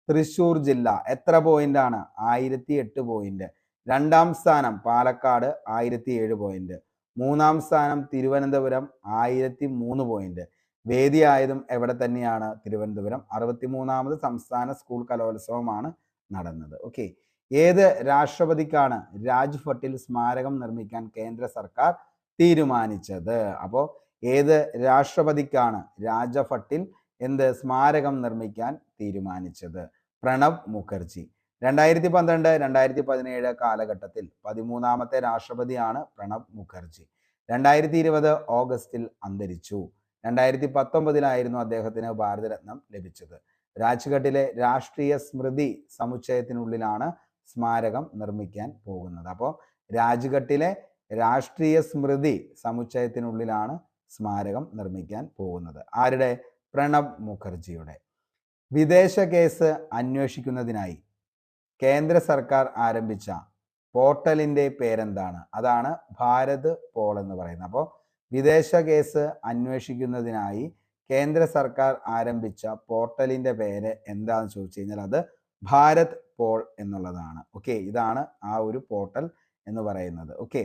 തൃശ്ശൂർ ജില്ല. എത്ര പോയിന്റ് ആണ്? 1008 പോയിന്റ്. രണ്ടാം സ്ഥാനം പാലക്കാട് 1007 പോയിന്റ്. മൂന്നാം സ്ഥാനം തിരുവനന്തപുരം 1003 പോയിന്റ്. വേദിയായതും എവിടെ തന്നെയാണ്? തിരുവനന്തപുരം. 63ാമത് സംസ്ഥാന സ്കൂൾ കലോത്സവമാണ് നടന്നത്. ഓക്കെ, ഏത് രാഷ്ട്രപതിക്കാണ് രാജ്ഭട്ടിൽ സ്മാരകം നിർമ്മിക്കാൻ കേന്ദ്ര സർക്കാർ തീരുമാനിച്ചത്? അപ്പോൾ ഏത് രാഷ്ട്രപതിക്കാണ് രാജ്ഭട്ടിൽ സ്മാരകം നിർമ്മിക്കാൻ തീരുമാനിച്ചത്? പ്രണബ് മുഖർജി. 2012-2017 കാലഘട്ടത്തിൽ 13ാമത്തെ രാഷ്ട്രപതിയാണ് പ്രണബ് മുഖർജി. 2020 ഓഗസ്റ്റിൽ അന്തരിച്ചു. 2019 അദ്ദേഹത്തിന് ഭാരതരത്നം ലഭിച്ചത്. രാജ്ഘട്ടിലെ രാഷ്ട്രീയ സ്മൃതി സമുച്ചയത്തിനുള്ളിലാണ് സ്മാരകം നിർമ്മിക്കാൻ പോകുന്നത്. അപ്പോൾ രാജ്ഘട്ടിലെ രാഷ്ട്രീയ സ്മൃതി സമുച്ചയത്തിനുള്ളിലാണ് സ്മാരകം നിർമ്മിക്കാൻ പോകുന്നത്. ആരുടെ? പ്രണബ് മുഖർജിയുടെ. വിദേശ കേസ് അന്വേഷിക്കുന്നതിനായി കേന്ദ്ര സർക്കാർ ആരംഭിച്ച പോർട്ടലിന്റെ പേരെന്താണ്? അതാണ് ഭാരത് പോൾ എന്ന് പറയുന്നത്. അപ്പോൾ വിദേശ കേസ് അന്വേഷിക്കുന്നതിനായി കേന്ദ്ര സർക്കാർ ആരംഭിച്ച പോർട്ടലിന്റെ പേര് എന്താണെന്ന് ചോദിച്ചു കഴിഞ്ഞാൽ അത് ഭാരത് പോൾ എന്നുള്ളതാണ്. ഓക്കെ, ഇതാണ് ആ ഒരു പോർട്ടൽ എന്ന് പറയുന്നത്. ഓക്കെ,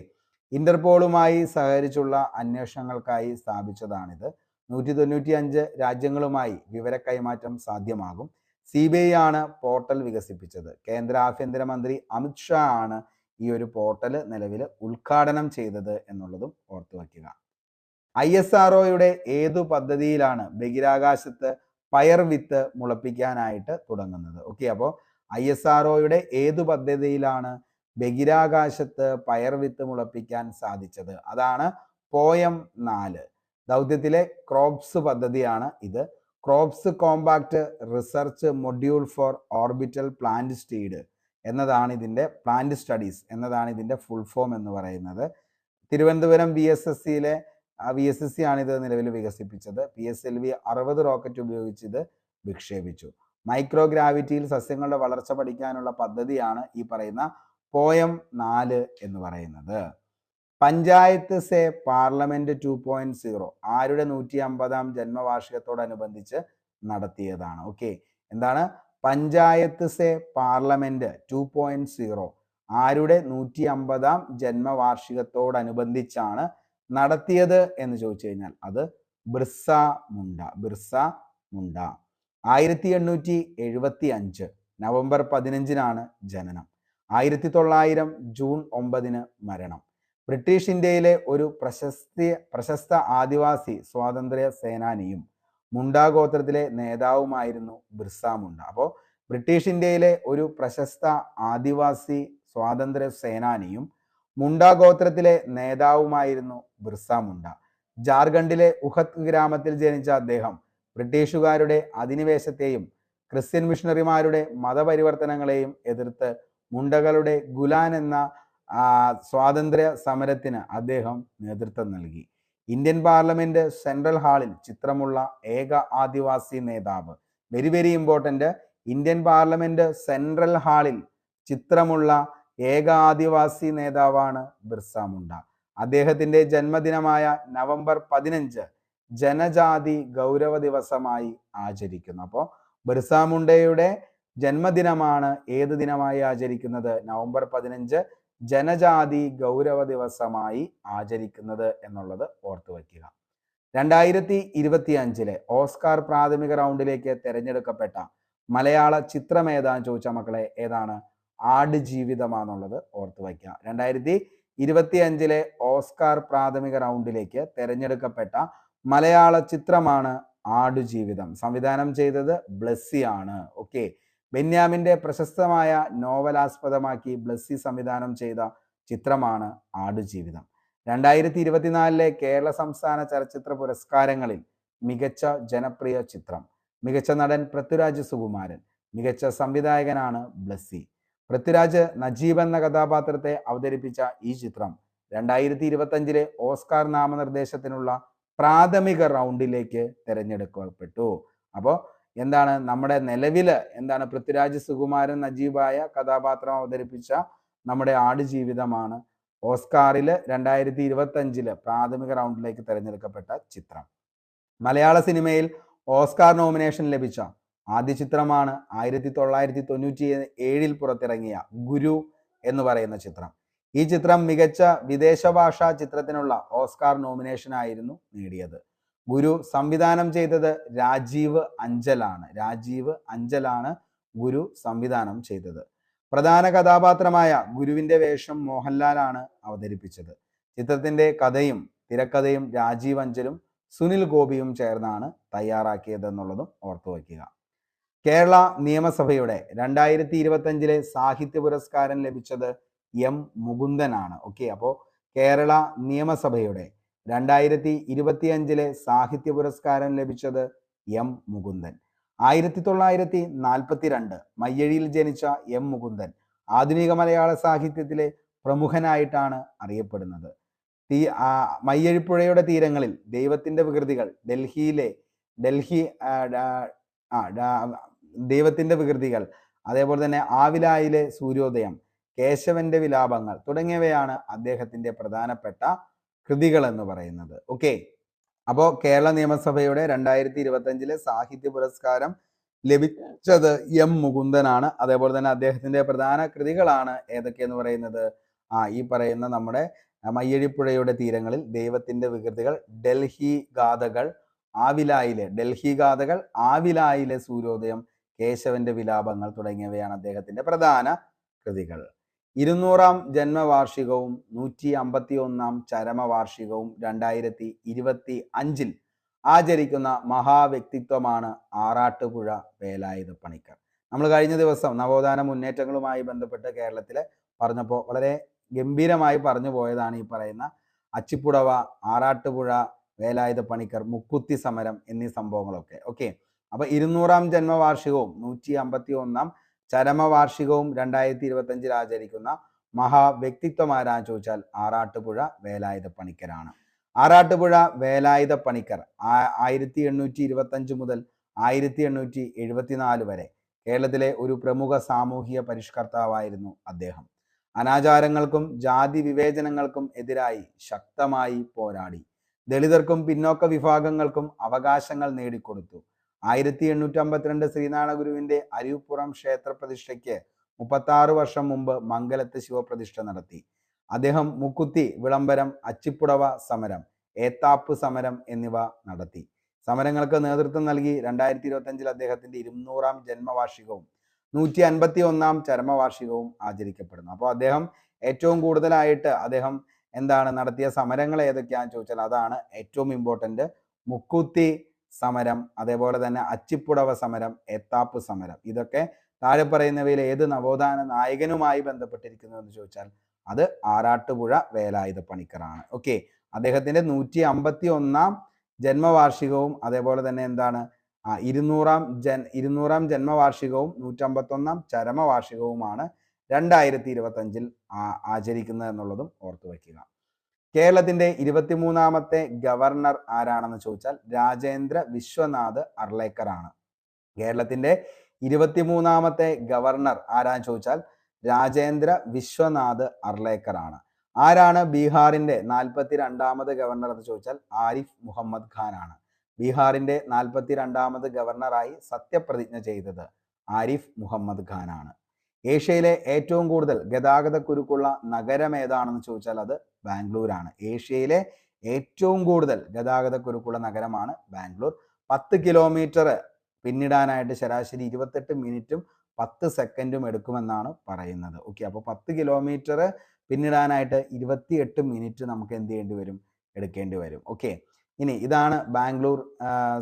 ഇന്റർപോളുമായി സഹകരിച്ചുള്ള അന്വേഷണങ്ങൾക്കായി സ്ഥാപിച്ചതാണിത്. 195 രാജ്യങ്ങളുമായി വിവര കൈമാറ്റം സാധ്യമാകും. CBI ആണ് പോർട്ടൽ വികസിപ്പിച്ചത്. കേന്ദ്ര ആഭ്യന്തരമന്ത്രി അമിത്ഷാ ആണ് ഈ ഒരു പോർട്ടൽ നിലവിൽ ഉദ്ഘാടനം ചെയ്തത് എന്നുള്ളതും ഓർത്തു വയ്ക്കുക. ISROയുടെ ഏതു പദ്ധതിയിലാണ് ബഹിരാകാശത്ത് പയർ വിത്ത് മുളപ്പിക്കാനായിട്ട് തുടങ്ങുന്നത്? ഓക്കെ, അപ്പോൾ ISROയുടെ ഏതു പദ്ധതിയിലാണ് ബഹിരാകാശത്ത് പയർ വിത്ത് മുളപ്പിക്കാൻ സാധിച്ചത്? അതാണ് പോയം 4 ദൗത്യത്തിലെ ക്രോപ്സ് പദ്ധതിയാണ് ഇത്. Crops compact research module four orbital plant studies എന്നതാണ് ഇതിന്റെ ഫുൾ ഫോം എന്ന് പറയുന്നത്. തിരുവനന്തപുരം VSSC ആണ് ഇത് നിലവിൽ വികസിപ്പിച്ചത്. PSLV 60 റോക്കറ്റ് ഉപയോഗിച്ച് ഇത് വിക്ഷേപിച്ചു. മൈക്രോഗ്രാവിറ്റിയിൽ സസ്യങ്ങളുടെ വളർച്ച പഠിക്കാനുള്ള പദ്ധതിയാണ് ഈ പറയുന്ന പോയം 4 എന്ന് പറയുന്നത്. പഞ്ചായത്ത് സേ പാർലമെന്റ് 2.0 ആരുടെ 150ാം ജന്മവാർഷികത്തോടനുബന്ധിച്ച് നടത്തിയതാണ്? ഓക്കെ, എന്താണ് പഞ്ചായത്ത് സേ പാർലമെന്റ് 2.0 ആരുടെ 150ാം ജന്മവാർഷികത്തോടനുബന്ധിച്ചാണ് നടത്തിയത് എന്ന് ചോദിച്ചു കഴിഞ്ഞാൽ അത് ബിർസ മുണ്ട. 1875 നവംബർ 15-നാണ് ജനനം. 1900 ജൂൺ 9-ന് മരണം. ബ്രിട്ടീഷ് ഇന്ത്യയിലെ ഒരു പ്രശസ്ത ആദിവാസി സ്വാതന്ത്ര്യ സേനാനിയും മുണ്ട ഗോത്രത്തിലെ നേതാവുമായിരുന്നു ബിർസ മുണ്ട. അപ്പോൾ ബ്രിട്ടീഷ് ഇന്ത്യയിലെ ഒരു പ്രശസ്ത ആദിവാസി സ്വാതന്ത്ര്യ സേനാനിയും മുണ്ട ഗോത്രത്തിലെ നേതാവുമായിരുന്നു ബിർസ മുണ്ട. ജാർഖണ്ഡിലെ ഉഹത് ഗ്രാമത്തിൽ ജനിച്ച അദ്ദേഹം ബ്രിട്ടീഷുകാരുടെ അധിനിവേശത്തെയും ക്രിസ്ത്യൻ മിഷണറിമാരുടെ മതപരിവർത്തനങ്ങളെയും എതിർത്ത് മുണ്ടകളുടെ ഗുലാൻ എന്ന സ്വാതന്ത്ര്യ സമരത്തിന് അദ്ദേഹം നേതൃത്വം നൽകി. ഇന്ത്യൻ പാർലമെന്റ് സെൻട്രൽ ഹാളിൽ ചിത്രമുള്ള ഏക ആദിവാസി നേതാവ്. Very very important. Indian parliament central ഹാളിൽ ചിത്രമുള്ള ഏക ആദിവാസി നേതാവാണ് ബിർസ മുണ്ട. അദ്ദേഹത്തിന്റെ ജന്മദിനമായ നവംബർ 15 ജനജാതി ഗൗരവ ദിവസമായി ആചരിക്കുന്നു. അപ്പോൾ ബിർസ മുണ്ടയുടെ ജന്മദിനമാണ് ഏത് ദിനമായി ആചരിക്കുന്നത്? നവംബർ 15 ജനജാതി ഗൗരവ ദിവസമായി ആചരിക്കുന്നത് എന്നുള്ളത് ഓർത്തു വയ്ക്കുക. 2025 ഓസ്കാർ പ്രാഥമിക റൗണ്ടിലേക്ക് തിരഞ്ഞെടുക്കപ്പെട്ട മലയാള ചിത്രം ഏതാന്ന് ചോദിച്ച മക്കളെ, ഏതാണ്? ആടുജീവിതമാണെന്നുള്ളത് ഓർത്തു വയ്ക്കുക. 2025 ഓസ്കാർ പ്രാഥമിക റൗണ്ടിലേക്ക് തിരഞ്ഞെടുക്കപ്പെട്ട മലയാള ചിത്രമാണ് ആടുജീവിതം. സംവിധാനം ചെയ്തത് ബ്ലസ്സി ആണ്. ഓക്കെ, ബെന്യാമിന്റെ പ്രശസ്തമായ നോവലാസ്പദമാക്കി ബ്ലസ്സി സംവിധാനം ചെയ്ത ചിത്രമാണ് ആടുജീവിതം. 2024 കേരള സംസ്ഥാന ചലച്ചിത്ര പുരസ്കാരങ്ങളിൽ മികച്ച ജനപ്രിയ ചിത്രം, മികച്ച നടൻ പൃഥ്വിരാജ് സുകുമാരൻ, മികച്ച സംവിധായകനാണ് ബ്ലസ്സി. പൃഥ്വിരാജ് നജീബ് എന്ന കഥാപാത്രത്തെ അവതരിപ്പിച്ച ഈ ചിത്രം 2025 ഓസ്കാർ നാമനിർദ്ദേശത്തിനുള്ള പ്രാഥമിക റൗണ്ടിലേക്ക് തിരഞ്ഞെടുക്കപ്പെട്ടു. അപ്പോൾ എന്താണ് നമ്മുടെ നിലവിൽ എന്താണ് പൃഥ്വിരാജ് സുകുമാരൻ നജീബായ കഥാപാത്രം അവതരിപ്പിച്ച നമ്മുടെ ആടുജീവിതമാണ് ഓസ്കാറിൽ 2025 പ്രാഥമിക റൗണ്ടിലേക്ക് തിരഞ്ഞെടുക്കപ്പെട്ട ചിത്രം. മലയാള സിനിമയിൽ ഓസ്കാർ നോമിനേഷൻ ലഭിച്ച ആദ്യ ചിത്രമാണ് 1997 പുറത്തിറങ്ങിയ ഗുരു എന്ന് പറയുന്ന ചിത്രം. ഈ ചിത്രം മികച്ച വിദേശ ഭാഷാ ചിത്രത്തിനുള്ള ഓസ്കാർ നോമിനേഷൻ ആയിരുന്നു നേടിയത്. ഗുരു സംവിധാനം ചെയ്തത് രാജീവ് അഞ്ചലാണ് ഗുരു സംവിധാനം ചെയ്തത്. പ്രധാന കഥാപാത്രമായ ഗുരുവിന്റെ വേഷം മോഹൻലാലാണ് അവതരിപ്പിച്ചത്. ചിത്രത്തിന്റെ കഥയും തിരക്കഥയും രാജീവ് അഞ്ചലും സുനിൽ ഗോപിയും ചേർന്നാണ് തയ്യാറാക്കിയതെന്നുള്ളതും ഓർത്തു വയ്ക്കുക. കേരള നിയമസഭയുടെ 2025 സാഹിത്യ പുരസ്കാരം ലഭിച്ചത് എം മുകുന്ദനാണ്. ഓക്കെ, അപ്പോൾ കേരള നിയമസഭയുടെ 2025 സാഹിത്യ പുരസ്കാരം ലഭിച്ചത് എം മുകുന്ദൻ. 1942 മയ്യഴിയിൽ ജനിച്ച എം മുകുന്ദൻ ആധുനിക മലയാള സാഹിത്യത്തിലെ പ്രമുഖനായിട്ടാണ് അറിയപ്പെടുന്നത്. മയ്യഴിപ്പുഴയുടെ തീരങ്ങളിൽ ദൈവത്തിന്റെ വികൃതികൾ, ദൈവത്തിന്റെ വികൃതികൾ, അതേപോലെ തന്നെ ആവിലായിലെ സൂര്യോദയം, കേശവന്റെ വിലാപങ്ങൾ തുടങ്ങിയവയാണ് അദ്ദേഹത്തിന്റെ പ്രധാനപ്പെട്ട കൃതികൾ എന്ന് പറയുന്നത്. ഓക്കെ, അപ്പോൾ കേരള നിയമസഭയുടെ 2025 സാഹിത്യ പുരസ്കാരം ലഭിച്ചത് എം മുകുന്ദനാണ്. അതേപോലെ തന്നെ അദ്ദേഹത്തിന്റെ പ്രധാന കൃതികളാണ് ഏതൊക്കെയെന്ന് പറയുന്നത്? ഈ പറയുന്ന നമ്മുടെ മയ്യഴിപ്പുഴയുടെ തീരങ്ങളിൽ ദൈവത്തിന്റെ വികൃതികൾ, ഡൽഹി ഗാഥകൾ, ആവിലായിലെ സൂര്യോദയം, കേശവന്റെ വിലാപങ്ങൾ തുടങ്ങിയവയാണ് അദ്ദേഹത്തിന്റെ പ്രധാന കൃതികൾ. 200-ാം ജന്മവാർഷികവും 151-ാം ചരമവാർഷികവും 2025 ആചരിക്കുന്ന മഹാവ്യക്തിത്വമാണ് ആറാട്ടുപുഴ വേലായുധ പണിക്കർ. നമ്മൾ കഴിഞ്ഞ ദിവസം നവോത്ഥാന മുന്നേറ്റങ്ങളുമായി ബന്ധപ്പെട്ട് കേരളത്തിലെ പറഞ്ഞപ്പോൾ വളരെ ഗംഭീരമായി പറഞ്ഞു പോയതാണ് ഈ പറയുന്ന അച്ചിപ്പുടവ, ആറാട്ടുപുഴ വേലായുധ പണിക്കർ, മുക്കുത്തി സമരം എന്നീ സംഭവങ്ങളൊക്കെ. ഓക്കെ, അപ്പൊ 200-ാം ജന്മവാർഷികവും 151-ാം ചരമവാർഷികവും 2025 ആചരിക്കുന്ന മഹാവ്യക്തിത്വമാരാന്ന് ചോദിച്ചാൽ ആറാട്ടുപുഴ വേലായുധ പണിക്കരാണ്. ആറാട്ടുപുഴ വേലായുധ പണിക്കർ 1825 മുതൽ 1874 വരെ കേരളത്തിലെ ഒരു പ്രമുഖ സാമൂഹിക പരിഷ്കർത്താവായിരുന്നു അദ്ദേഹം. അനാചാരങ്ങൾക്കും ജാതി വിവേചനങ്ങൾക്കും എതിരായി ശക്തമായി പോരാടി. ദളിതർക്കും പിന്നോക്ക വിഭാഗങ്ങൾക്കും അവകാശങ്ങൾ നേടിക്കൊടുത്തു. 1852 ശ്രീനാരായണ ഗുരുവിന്റെ അരിപ്പുറം ക്ഷേത്ര പ്രതിഷ്ഠയ്ക്ക് 36 വർഷം മുമ്പ് മംഗലത്ത് ശിവപ്രതിഷ്ഠ നടത്തി. അദ്ദേഹം മുക്കുത്തി, വിളംബരം, അച്ചിപ്പുടവ സമരം, ഏത്താപ്പ് സമരം എന്നിവ നടത്തി. സമരങ്ങൾക്ക് നേതൃത്വം നൽകി 2025 അദ്ദേഹത്തിന്റെ 200-ാം ജന്മവാർഷികവും 151-ാം ചരമവാർഷികവും ആചരിക്കപ്പെടുന്നു. അപ്പോൾ അദ്ദേഹം ഏറ്റവും കൂടുതലായിട്ട് അദ്ദേഹം എന്താണ് നടത്തിയ സമരങ്ങൾ ഏതൊക്കെയാണെന്ന് ചോദിച്ചാൽ അതാണ് ഏറ്റവും ഇമ്പോർട്ടൻ്റ്. മുക്കൂത്തി സമരം, അതേപോലെ തന്നെ അച്ചിപ്പുടവ സമരം, എത്താപ്പ് സമരം. ഇതൊക്കെ താഴെ പറയുന്നവയിൽ ഏത് നവോത്ഥാന നായകനുമായി ബന്ധപ്പെട്ടിരിക്കുന്നു എന്ന് ചോദിച്ചാൽ അത് ആറാട്ടുപുഴ വേലായുധ പണിക്കറാണ്. ഓക്കെ, അദ്ദേഹത്തിന്റെ 151-ാം ജന്മവാർഷികവും അതേപോലെ തന്നെ എന്താണ് 200-ാം ജന്മവാർഷികവും 151-ാം ചരമവാർഷികവുമാണ് 2025 ആചരിക്കുന്നത് എന്നുള്ളതും ഓർത്തു വയ്ക്കുക. കേരളത്തിന്റെ 23-ാമത്തെ ഗവർണർ ആരാണെന്ന് ചോദിച്ചാൽ രാജേന്ദ്ര വിശ്വനാഥ് അർലേക്കർ ആണ്. കേരളത്തിന്റെ 23-ാമത്തെ ഗവർണർ ആരാന്ന് ചോദിച്ചാൽ രാജേന്ദ്ര വിശ്വനാഥ് അർലേക്കർ ആണ്. ആരാണ് ബീഹാറിന്റെ 42-ാമത് ഗവർണർ എന്ന് ചോദിച്ചാൽ ആരിഫ് മുഹമ്മദ് ഖാൻ ആണ്. ബീഹാറിന്റെ 42-ാമത് ഗവർണറായി സത്യപ്രതിജ്ഞ ചെയ്തത് ആരിഫ് മുഹമ്മദ് ഖാൻ ആണ്. ഏഷ്യയിലെ ഏറ്റവും കൂടുതൽ ഗതാഗത കുരുക്കുള്ള നഗരം ഏതാണെന്ന് ചോദിച്ചാൽ അത് ബാംഗ്ലൂരാണ്. ഏഷ്യയിലെ ഏറ്റവും കൂടുതൽ ഗതാഗത കുരുക്കുള്ള നഗരമാണ് ബാംഗ്ലൂർ. 10 കിലോമീറ്റർ പിന്നിടാനായിട്ട് ശരാശരി 28 മിനിറ്റും 10 സെക്കൻഡും എടുക്കുമെന്നാണ് പറയുന്നത്. ഓക്കെ, അപ്പോൾ 10 കിലോമീറ്റർ പിന്നിടാനായിട്ട് 28 മിനിറ്റ് നമുക്ക് എന്ത് ചെയ്യേണ്ടി വരും, എടുക്കേണ്ടി വരും. ഓക്കെ, ഇനി ഇതാണ് ബാംഗ്ലൂർ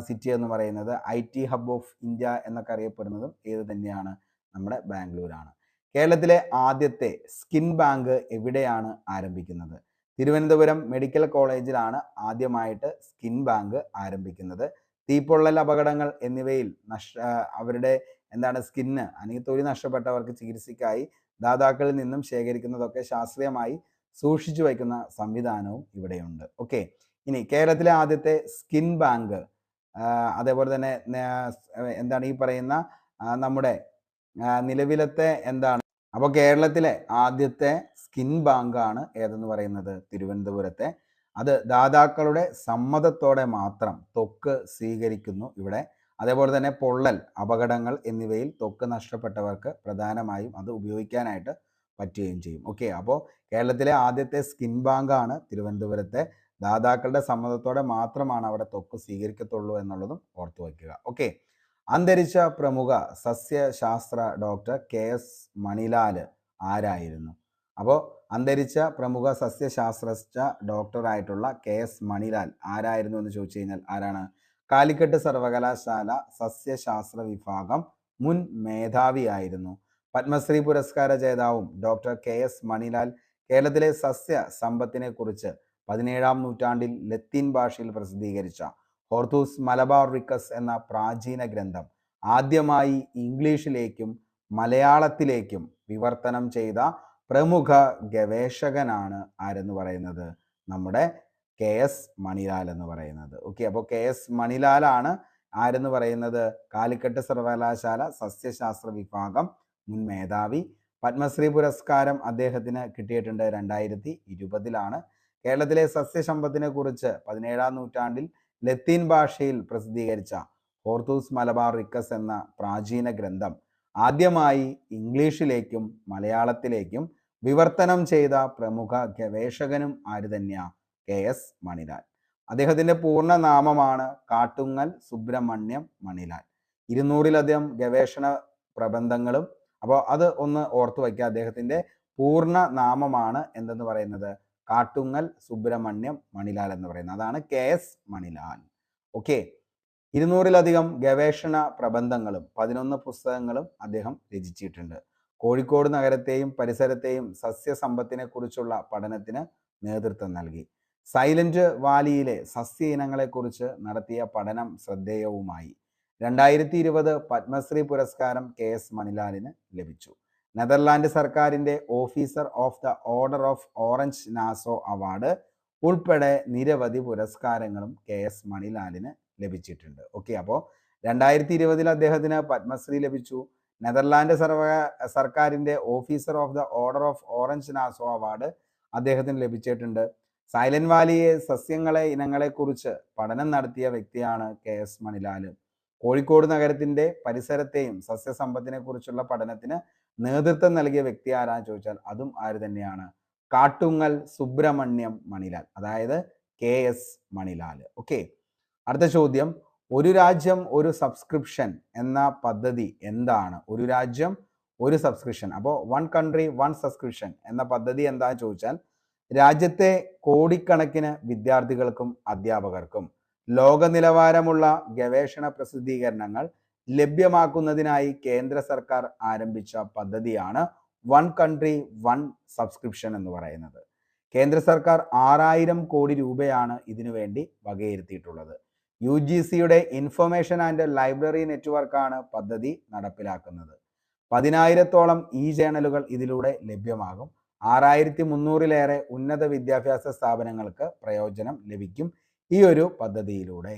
സിറ്റി എന്ന് പറയുന്നത്. IT ഹബ് ഓഫ് ഇന്ത്യ എന്നൊക്കെ അറിയപ്പെടുന്നതും ഏത് തന്നെയാണ്, നമ്മുടെ ബാംഗ്ലൂരാണ്. കേരളത്തിലെ ആദ്യത്തെ സ്കിൻ ബാങ്ക് എവിടെയാണ് ആരംഭിക്കുന്നത്? തിരുവനന്തപുരം മെഡിക്കൽ കോളേജിലാണ് ആദ്യമായിട്ട് സ്കിൻ ബാങ്ക് ആരംഭിക്കുന്നത്. തീപ്പൊള്ളൽ അപകടങ്ങൾ എന്നിവയിൽ അവരുടെ എന്താണ് സ്കിന്ന് അല്ലെങ്കിൽ തൊലി നഷ്ടപ്പെട്ടവർക്ക് ചികിത്സയ്ക്കായി ദാതാക്കളിൽ നിന്നും ശേഖരിക്കുന്നതൊക്കെ ശാസ്ത്രീയമായി സൂക്ഷിച്ചു വയ്ക്കുന്ന സംവിധാനവും ഇവിടെയുണ്ട്. ഓക്കെ, ഇനി കേരളത്തിലെ ആദ്യത്തെ സ്കിൻ ബാങ്ക് അതേപോലെ തന്നെ എന്താണ് ഈ പറയുന്ന നമ്മുടെ നിലവിലത്തെ എന്താണ്, അപ്പോൾ കേരളത്തിലെ ആദ്യത്തെ സ്കിൻ ബാങ്കാണ് ഏതെന്ന് പറയുന്നത് തിരുവനന്തപുരത്തെ. അത് ദാതാക്കളുടെ സമ്മതത്തോടെ മാത്രം ത്വക്ക് സ്വീകരിക്കുന്നു ഇവിടെ. അതേപോലെ തന്നെ പൊള്ളൽ അപകടങ്ങൾ എന്നിവയിൽ ത്വക്ക് നഷ്ടപ്പെട്ടവർക്ക് പ്രധാനമായും അത് ഉപയോഗിക്കാനായിട്ട് പറ്റുകയും ചെയ്യും. ഓക്കെ, അപ്പോൾ കേരളത്തിലെ ആദ്യത്തെ സ്കിൻ ബാങ്കാണ് തിരുവനന്തപുരത്തെ. ദാതാക്കളുടെ സമ്മതത്തോടെ മാത്രമാണ് അവിടെ ത്വക്ക് സ്വീകരിക്കത്തുള്ളൂ എന്നുള്ളതും ഓർത്തു വയ്ക്കുക. ഓക്കെ, അന്തരിച്ച പ്രമുഖ സസ്യശാസ്ത്ര ഡോക്ടർ KS മണിലാൽ ആരായിരുന്നു? അപ്പോൾ അന്തരിച്ച പ്രമുഖ സസ്യശാസ്ത്രജ്ഞ ഡോക്ടറായിട്ടുള്ള KS മണിലാൽ ആരായിരുന്നു എന്ന് ചോദിച്ചു കഴിഞ്ഞാൽ ആരാണ്? കാലിക്കറ്റ് സർവകലാശാല സസ്യശാസ്ത്ര വിഭാഗം മുൻ മേധാവിയായിരുന്നു. പത്മശ്രീ പുരസ്കാര ജേതാവും ഡോക്ടർ KS മണിലാൽ കേരളത്തിലെ സസ്യ സമ്പത്തിനെ കുറിച്ച് 17-ാം നൂറ്റാണ്ടിൽ ലത്തീൻ ഭാഷയിൽ പ്രസിദ്ധീകരിച്ച ഹോർത്തൂസ് മലബാറിക്കസ് എന്ന പ്രാചീന ഗ്രന്ഥം ആദ്യമായി ഇംഗ്ലീഷിലേക്കും മലയാളത്തിലേക്കും വിവർത്തനം ചെയ്ത പ്രമുഖ ഗവേഷകനാണ് ആരെന്ന് പറയുന്നത്? നമ്മുടെ KS മണിലാൽ എന്ന് പറയുന്നത്. ഓക്കെ, അപ്പോൾ KS മണിലാലാണ് ആരെന്ന് പറയുന്നത്? കാലിക്കറ്റ് സർവകലാശാല സസ്യശാസ്ത്ര വിഭാഗം മുൻ മേധാവി. പത്മശ്രീ പുരസ്കാരം അദ്ദേഹത്തിന് കിട്ടിയിട്ടുണ്ട് 2020-ലാണ്. കേരളത്തിലെ സസ്യസമ്പത്തിനെ കുറിച്ച് 17-ാം നൂറ്റാണ്ടിൽ ലത്തീൻ ഭാഷയിൽ പ്രസിദ്ധീകരിച്ച ഹോർത്തൂസ് മലബാറിക്കസ് എന്ന പ്രാചീന ഗ്രന്ഥം ആദ്യമായി ഇംഗ്ലീഷിലേക്കും മലയാളത്തിലേക്കും വിവർത്തനം ചെയ്ത പ്രമുഖ ഗവേഷകനും ആര് തന്നെയാണ്? KS മണിലാൽ. അദ്ദേഹത്തിന്റെ പൂർണ്ണ നാമമാണ് കാട്ടുങ്ങൽ സുബ്രഹ്മണ്യം മണിലാൽ. 200-ലധികം ഗവേഷണ പ്രബന്ധങ്ങളും, അപ്പോൾ അത് ഒന്ന് ഓർത്തു വയ്ക്കുക. അദ്ദേഹത്തിന്റെ പൂർണ്ണ നാമമാണ് എന്തെന്ന് പറയുന്നത്? കാട്ടുങ്ങൽ സുബ്രഹ്മണ്യം മണിലാൽ എന്ന് പറയുന്നത്. അതാണ് KS മണിലാൽ. ഓക്കെ, 200-ലധികം ഗവേഷണ പ്രബന്ധങ്ങളും 11 പുസ്തകങ്ങളും അദ്ദേഹം രചിച്ചിട്ടുണ്ട്. കോഴിക്കോട് നഗരത്തെയും പരിസരത്തെയും സസ്യസമ്പത്തിനെ കുറിച്ചുള്ള പഠനത്തിന് നേതൃത്വം നൽകി. സൈലന്റ് വാലിയിലെ സസ്യ ഇനങ്ങളെക്കുറിച്ച് നടത്തിയ പഠനം ശ്രദ്ധേയവുമായി. 2020 പത്മശ്രീ പുരസ്കാരം KS മണിലാലിന് ലഭിച്ചു. നെതർലാൻഡ് സർക്കാരിന്റെ officer of the order of Orange Nassau award ഉൾപ്പെടെ നിരവധി പുരസ്കാരങ്ങളും KS മണിലാലിന് ലഭിച്ചിട്ടുണ്ട്. ഓക്കെ, അപ്പോൾ 2020 അദ്ദേഹത്തിന് പത്മശ്രീ ലഭിച്ചു. നെതർലാൻഡ് സർക്കാരിന്റെ officer of the order of Orange Nassau award അദ്ദേഹത്തിന് ലഭിച്ചിട്ടുണ്ട്. സൈലന്റ് വാലിയെ സസ്യങ്ങളെ ഇനങ്ങളെക്കുറിച്ച് പഠനം നടത്തിയ വ്യക്തിയാണ് KS മണിലാൽ. കോഴിക്കോട് നഗരത്തിന്റെ പരിസരത്തെയും സസ്യസമ്പത്തിനെ കുറിച്ചുള്ള പഠനത്തിന് നേതൃത്വം നൽകിയ വ്യക്തി ആരാന്ന് ചോദിച്ചാൽ അതും ആര് തന്നെയാണ്? കാട്ടുങ്ങൽ സുബ്രഹ്മണ്യം മണിലാൽ, അതായത് KS മണിലാൽ. ഓക്കെ, അടുത്ത ചോദ്യം, ഒരു രാജ്യം ഒരു സബ്സ്ക്രിപ്ഷൻ എന്ന പദ്ധതി എന്താണ്? ഒരു രാജ്യം ഒരു സബ്സ്ക്രിപ്ഷൻ. അപ്പോൾ വൺ കൺട്രി വൺ സബ്സ്ക്രിപ്ഷൻ എന്ന പദ്ധതി എന്താണെന്ന് ചോദിച്ചാൽ, രാജ്യത്തെ കോടിക്കണക്കിന് വിദ്യാർത്ഥികൾക്കും അധ്യാപകർക്കും ലോക നിലവാരമുള്ള ഗവേഷണ പ്രസിദ്ധീകരണങ്ങൾ ലഭ്യമാക്കുന്നതിനായി കേന്ദ്ര സർക്കാർ ആരംഭിച്ച പദ്ധതിയാണ് വൺ കൺട്രി വൺ സബ്സ്ക്രിപ്ഷൻ എന്ന് പറയുന്നത്. കേന്ദ്ര സർക്കാർ 6000 കോടി രൂപയാണ് ഇതിനു വേണ്ടി വകയിരുത്തിയിട്ടുള്ളത്. UGCയുടെ ഇൻഫർമേഷൻ ആൻഡ് ലൈബ്രറി നെറ്റ്വർക്കാണ് പദ്ധതി നടപ്പിലാക്കുന്നത്. 10,000-ഓളം ജേണലുകൾ ഇതിലൂടെ ലഭ്യമാകും. 6300-ലേറെ ഉന്നത വിദ്യാഭ്യാസ സ്ഥാപനങ്ങൾക്ക് പ്രയോജനം ലഭിക്കും ഈ ഒരു പദ്ധതിയിലൂടെ.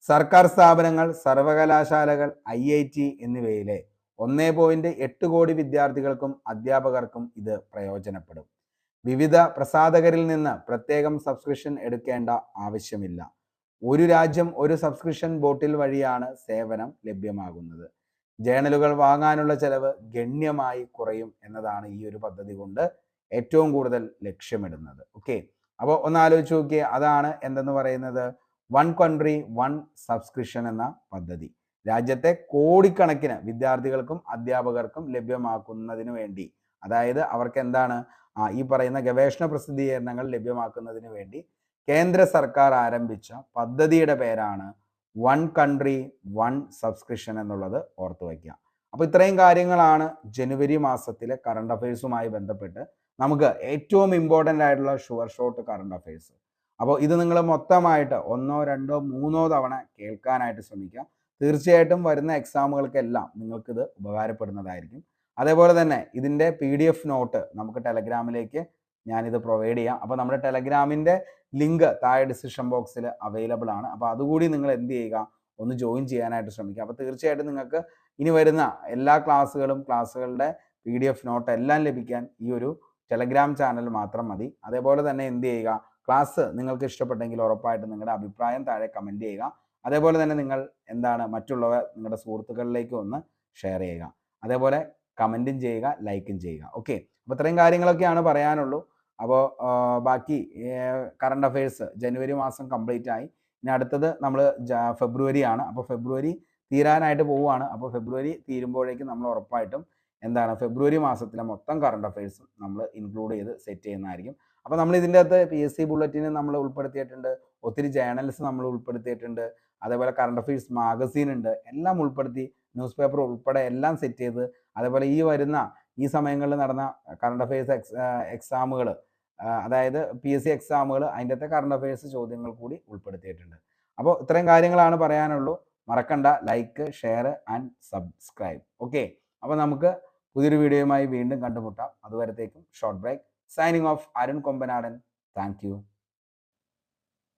സർക്കാർ സ്ഥാപനങ്ങൾ, സർവകലാശാലകൾ, IIT എന്നിവയിലെ 1.8 കോടി വിദ്യാർത്ഥികൾക്കും അധ്യാപകർക്കും ഇത് പ്രയോജനപ്പെടും. വിവിധ പ്രസാധകരിൽ നിന്ന് പ്രത്യേകം സബ്സ്ക്രിപ്ഷൻ എടുക്കേണ്ട ആവശ്യമില്ല. ഒരു രാജ്യം ഒരു സബ്സ്ക്രിപ്ഷൻ ബോട്ടിൽ വഴിയാണ് സേവനം ലഭ്യമാകുന്നത്. ജേണലുകൾ വാങ്ങാനുള്ള ചെലവ് ഗണ്യമായി കുറയും എന്നതാണ് ഈ ഒരു പദ്ധതി കൊണ്ട് ഏറ്റവും കൂടുതൽ ലക്ഷ്യമിടുന്നത്. ഓക്കെ, അപ്പോൾ ഒന്ന് ആലോചിച്ച് നോക്കിയേ, അതാണ് എന്തെന്ന് പറയുന്നത് വൺ കൺട്രി വൺ സബ്സ്ക്രിപ്ഷൻ എന്ന പദ്ധതി. രാജ്യത്തെ കോടിക്കണക്കിന് വിദ്യാർത്ഥികൾക്കും അധ്യാപകർക്കും ലഭ്യമാക്കുന്നതിന് വേണ്ടി, അതായത് അവർക്ക് എന്താണ് ഈ പറയുന്ന ഗവേഷണ പ്രസിദ്ധീകരണങ്ങൾ ലഭ്യമാക്കുന്നതിന് വേണ്ടി കേന്ദ്ര സർക്കാർ ആരംഭിച്ച പദ്ധതിയുടെ പേരാണ് വൺ കൺട്രി വൺ സബ്സ്ക്രിപ്ഷൻ എന്നുള്ളത് ഓർത്തു വയ്ക്കുക. അപ്പോൾ ഇത്രയും കാര്യങ്ങളാണ് ജനുവരി മാസത്തിലെ കറണ്ട് അഫയേഴ്സുമായി ബന്ധപ്പെട്ട് നമുക്ക് ഏറ്റവും ഇമ്പോർട്ടൻ്റ് ആയിട്ടുള്ള ഷുവർ ഷോട്ട് കറണ്ട് അഫയേഴ്സ്. അപ്പോൾ ഇത് നിങ്ങൾ മൊത്തമായിട്ട് 1, 2, 3 തവണ കേൾക്കാനായിട്ട് ശ്രമിക്കുക. തീർച്ചയായിട്ടും വരുന്ന എക്സാമുകൾക്കെല്ലാം നിങ്ങൾക്കിത് ഉപകാരപ്പെടുന്നതായിരിക്കും. അതേപോലെ തന്നെ ഇതിൻ്റെ PDF നോട്ട് നമുക്ക് ടെലഗ്രാമിലേക്ക് ഞാനിത് പ്രൊവൈഡ് ചെയ്യാം. അപ്പോൾ നമ്മുടെ ടെലഗ്രാമിൻ്റെ ലിങ്ക് താഴെ ഡിസ്ക്രിപ്ഷൻ ബോക്സിൽ അവൈലബിൾ ആണ്. അപ്പോൾ അതുകൂടി നിങ്ങൾ എന്ത് ചെയ്യുക, ഒന്ന് ജോയിൻ ചെയ്യാനായിട്ട് ശ്രമിക്കുക. അപ്പോൾ തീർച്ചയായിട്ടും നിങ്ങൾക്ക് ഇനി വരുന്ന എല്ലാ ക്ലാസ്സുകളുടെ PDF നോട്ട് എല്ലാം ലഭിക്കാൻ ഈ ഒരു ടെലഗ്രാം ചാനൽ മാത്രം മതി. അതേപോലെ തന്നെ എന്ത് ചെയ്യുക, ക്ലാസ് നിങ്ങൾക്ക് ഇഷ്ടപ്പെട്ടെങ്കിൽ ഉറപ്പായിട്ടും നിങ്ങളുടെ അഭിപ്രായം താഴെ കമൻറ്റ് ചെയ്യുക. അതേപോലെ തന്നെ നിങ്ങൾ മറ്റുള്ളവർ നിങ്ങളുടെ സുഹൃത്തുക്കളിലേക്ക് ഒന്ന് ഷെയർ ചെയ്യുക. അതേപോലെ കമൻറ്റും ചെയ്യുക, ലൈക്കും ചെയ്യുക. ഓക്കെ, അപ്പോൾ ഇത്രയും കാര്യങ്ങളൊക്കെയാണ് പറയാനുള്ളൂ. അപ്പോൾ ബാക്കി കറണ്ട് അഫയേഴ്സ് ജനുവരി മാസം കംപ്ലീറ്റ് ആയി. ഇനി അടുത്തത് നമ്മൾ ഫെബ്രുവരി ആണ്. അപ്പോൾ ഫെബ്രുവരി തീരാനായിട്ട് പോവുകയാണ്. അപ്പോൾ ഫെബ്രുവരി തീരുമ്പോഴേക്കും നമ്മൾ ഉറപ്പായിട്ടും ഫെബ്രുവരി മാസത്തിലെ മൊത്തം കറണ്ട് അഫയേഴ്സും നമ്മൾ ഇൻക്ലൂഡ് ചെയ്ത് സെറ്റ് ചെയ്യുന്നതായിരിക്കും. അപ്പോൾ നമ്മൾ ഇതിൻ്റെ അകത്ത് PSC ബുള്ളറ്റിന് നമ്മൾ ഉൾപ്പെടുത്തിയിട്ടുണ്ട്, ഒത്തിരി ജേണൽസ് നമ്മൾ ഉൾപ്പെടുത്തിയിട്ടുണ്ട്, അതേപോലെ കറണ്ട് അഫയേഴ്സ് മാഗസീൻ ഉണ്ട്, എല്ലാം ഉൾപ്പെടുത്തി, ന്യൂസ് പേപ്പർ ഉൾപ്പെടെ എല്ലാം സെറ്റ് ചെയ്ത്, അതേപോലെ ഈ സമയങ്ങളിൽ നടന്ന കറണ്ട് അഫയേഴ്സ് എക്സാമുകൾ, അതായത് PSC എക്സാമുകൾ, അതിൻ്റെ അകത്തെ കറണ്ട് അഫയേഴ്സ് ചോദ്യങ്ങൾ കൂടി ഉൾപ്പെടുത്തിയിട്ടുണ്ട്. അപ്പോൾ ഇത്രയും കാര്യങ്ങളാണ് പറയാനുള്ളൂ. മറക്കണ്ട, like, share and subscribe. Okay, അപ്പോൾ നമുക്ക് പുതിയൊരു വീഡിയോയുമായി വീണ്ടും കണ്ടുമുട്ടാം. അതുവരത്തേക്കും short break. Signing off, Arun Kombanadan. Thank U.